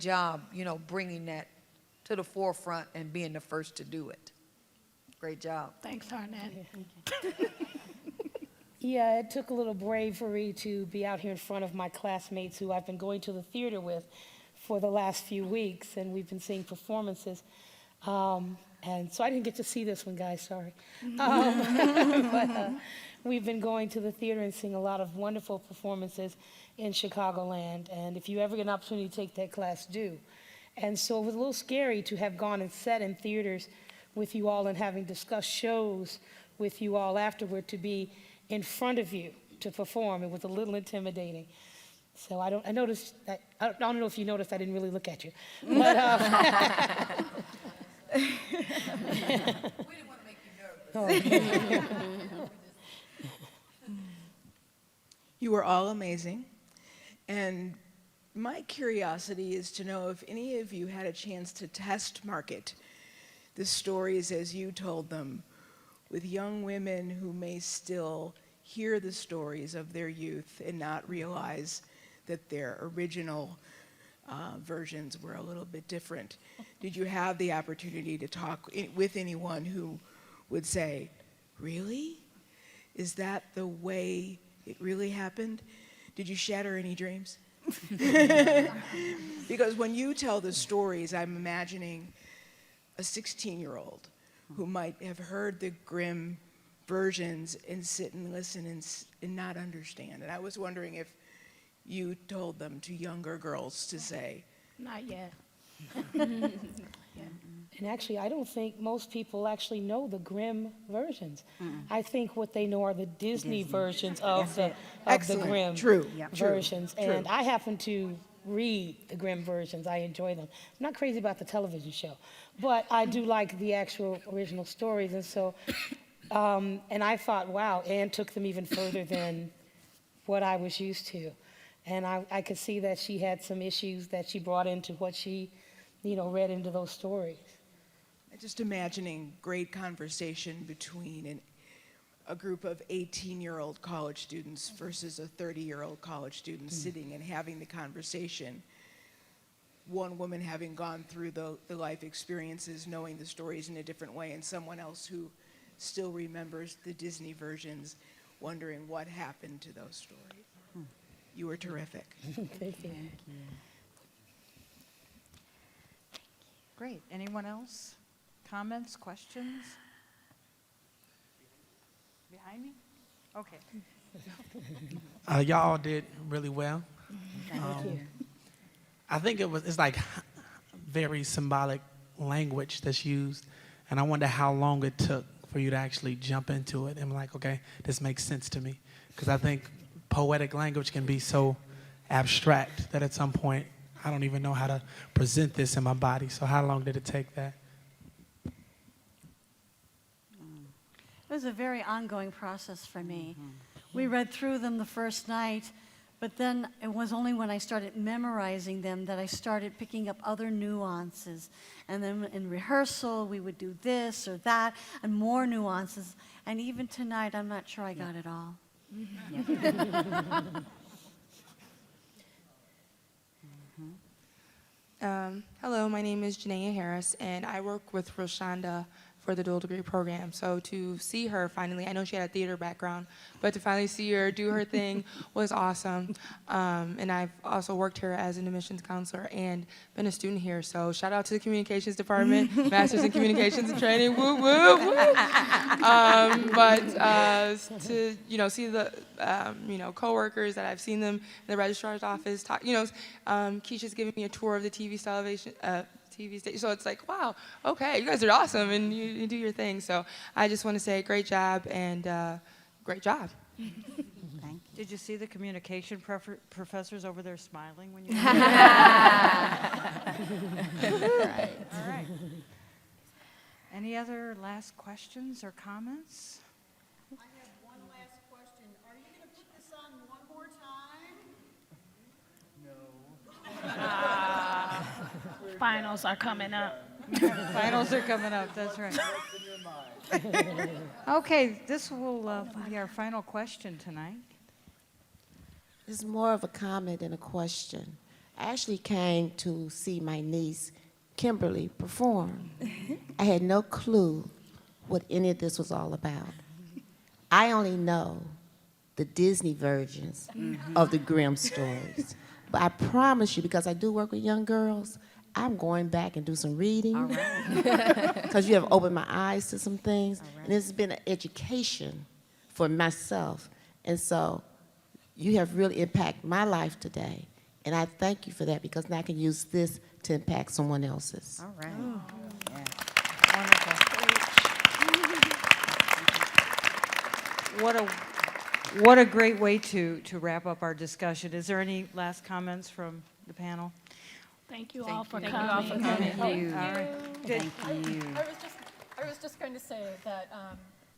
job, you know, bringing that to the forefront and being the first to do it. Great job. Thanks, Arnett. Yeah, it took a little bravery to be out here in front of my classmates who I've been going to the theater with for the last few weeks, and we've been seeing performances. And so I didn't get to see this one, guys, sorry. But we've been going to the theater and seeing a lot of wonderful performances in Chicagoland, and if you ever get an opportunity to take that class, do. And so it was a little scary to have gone and sat in theaters with you all and having discussed shows with you all afterward, to be in front of you to perform. It was a little intimidating. So I don't know if you noticed I didn't really look at you. But, We didn't want to make you nervous. You were all amazing. And my curiosity is to know if any of you had a chance to test market the stories as you told them with young women who may still hear the stories of their youth and not realize that their original versions were a little bit different. Did you have the opportunity to talk with anyone who would say, really? Is that the way it really happened? Did you shatter any dreams? Because when you tell the stories, I'm imagining a 16-year-old who might have heard the grim versions and sit and listen and not understand. And I was wondering if you told them to younger girls to say. Not yet. And actually, I don't think most people actually know the Grimm versions. I think what they know are the Disney versions of the Grimm versions. True. And I happen to read the Grimm versions. I enjoy them. I'm not crazy about the television show, but I do like the actual original stories. And so, and I thought, wow, Anne took them even further than what I was used to. And I could see that she had some issues that she brought into what she, read into those stories. Just imagining great conversation between a group of 18-year-old college students versus a 30-year-old college student sitting and having the conversation. One woman having gone through the life experiences, knowing the stories in a different way, and someone else who still remembers the Disney versions, wondering what happened to those stories. You were terrific. Thank you. Great. Anyone else? Comments, questions? Behind me? Okay. Y'all did really well. Thank you. I think it's like very symbolic language that's used, and I wonder how long it took for you to actually jump into it and be like, okay, this makes sense to me. Because I think poetic language can be so abstract that at some point I don't even know how to present this in my body. So how long did it take that? It was a very ongoing process for me. We read through them the first night, but then it was only when I started memorizing them that I started picking up other nuances. And then in rehearsal, we would do this or that, and more nuances. And even tonight, I'm not sure I got it all. Hello, my name is Janaea Harris, and I work with Roshonda for the dual degree program. So to see her finally, I know she had a theater background, but to finally see her do her thing was awesome. And I've also worked here as an admissions counselor and been a student here. So shout out to the communications department, Masters in Communications and Training, woo woo woo. But to see the coworkers that I've seen them in the registrar's office, Keisha's giving me a tour of the TV station. So it's like, wow, okay, you guys are awesome, and you do your thing. So I just want to say great job and great job. Thank Did you see the communication professors over there smiling when you? Right. All right. Any other last questions or comments? I have one last question. Are you going to put this on one more time? No. Finals are coming up. Finals are coming up, that's right. Okay, this will be our final question tonight. It's more of a comment than a question. I actually came to see my niece, Kimberly, perform. I had no clue what any of this was all about. I only know the Disney versions of the Grimm stories. But I promise you, because I do work with young girls, I'm going back and do some reading. Because you have opened my eyes to some things. And it's been an education for myself. And so you have really impacted my life today. And I thank you for that, because now I can use this to impact someone else's. All right. Oh. Yeah. Wonderful. What a great way to wrap up our discussion. Is there any last comments from the panel? Thank you all for Thank coming. you all for coming. Thank you. All right. Good. I was just going to say that,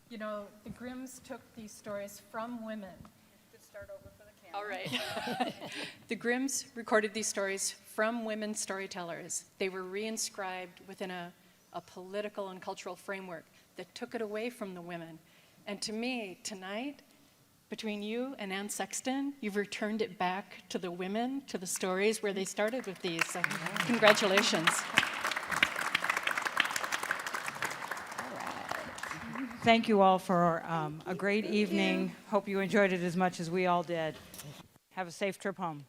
you know, the Grimms took these stories from women. Start over for the camera. All right. The Grimms recorded these stories from women storytellers. They were reinscribed within a political and cultural framework that took it away from the women. And to me, tonight, between you and Ann Sexton, you've returned it back to the women, to the stories where they started with these. So congratulations. Thank you all for a great evening. Hope you enjoyed it as much as we all did. Have a safe trip home.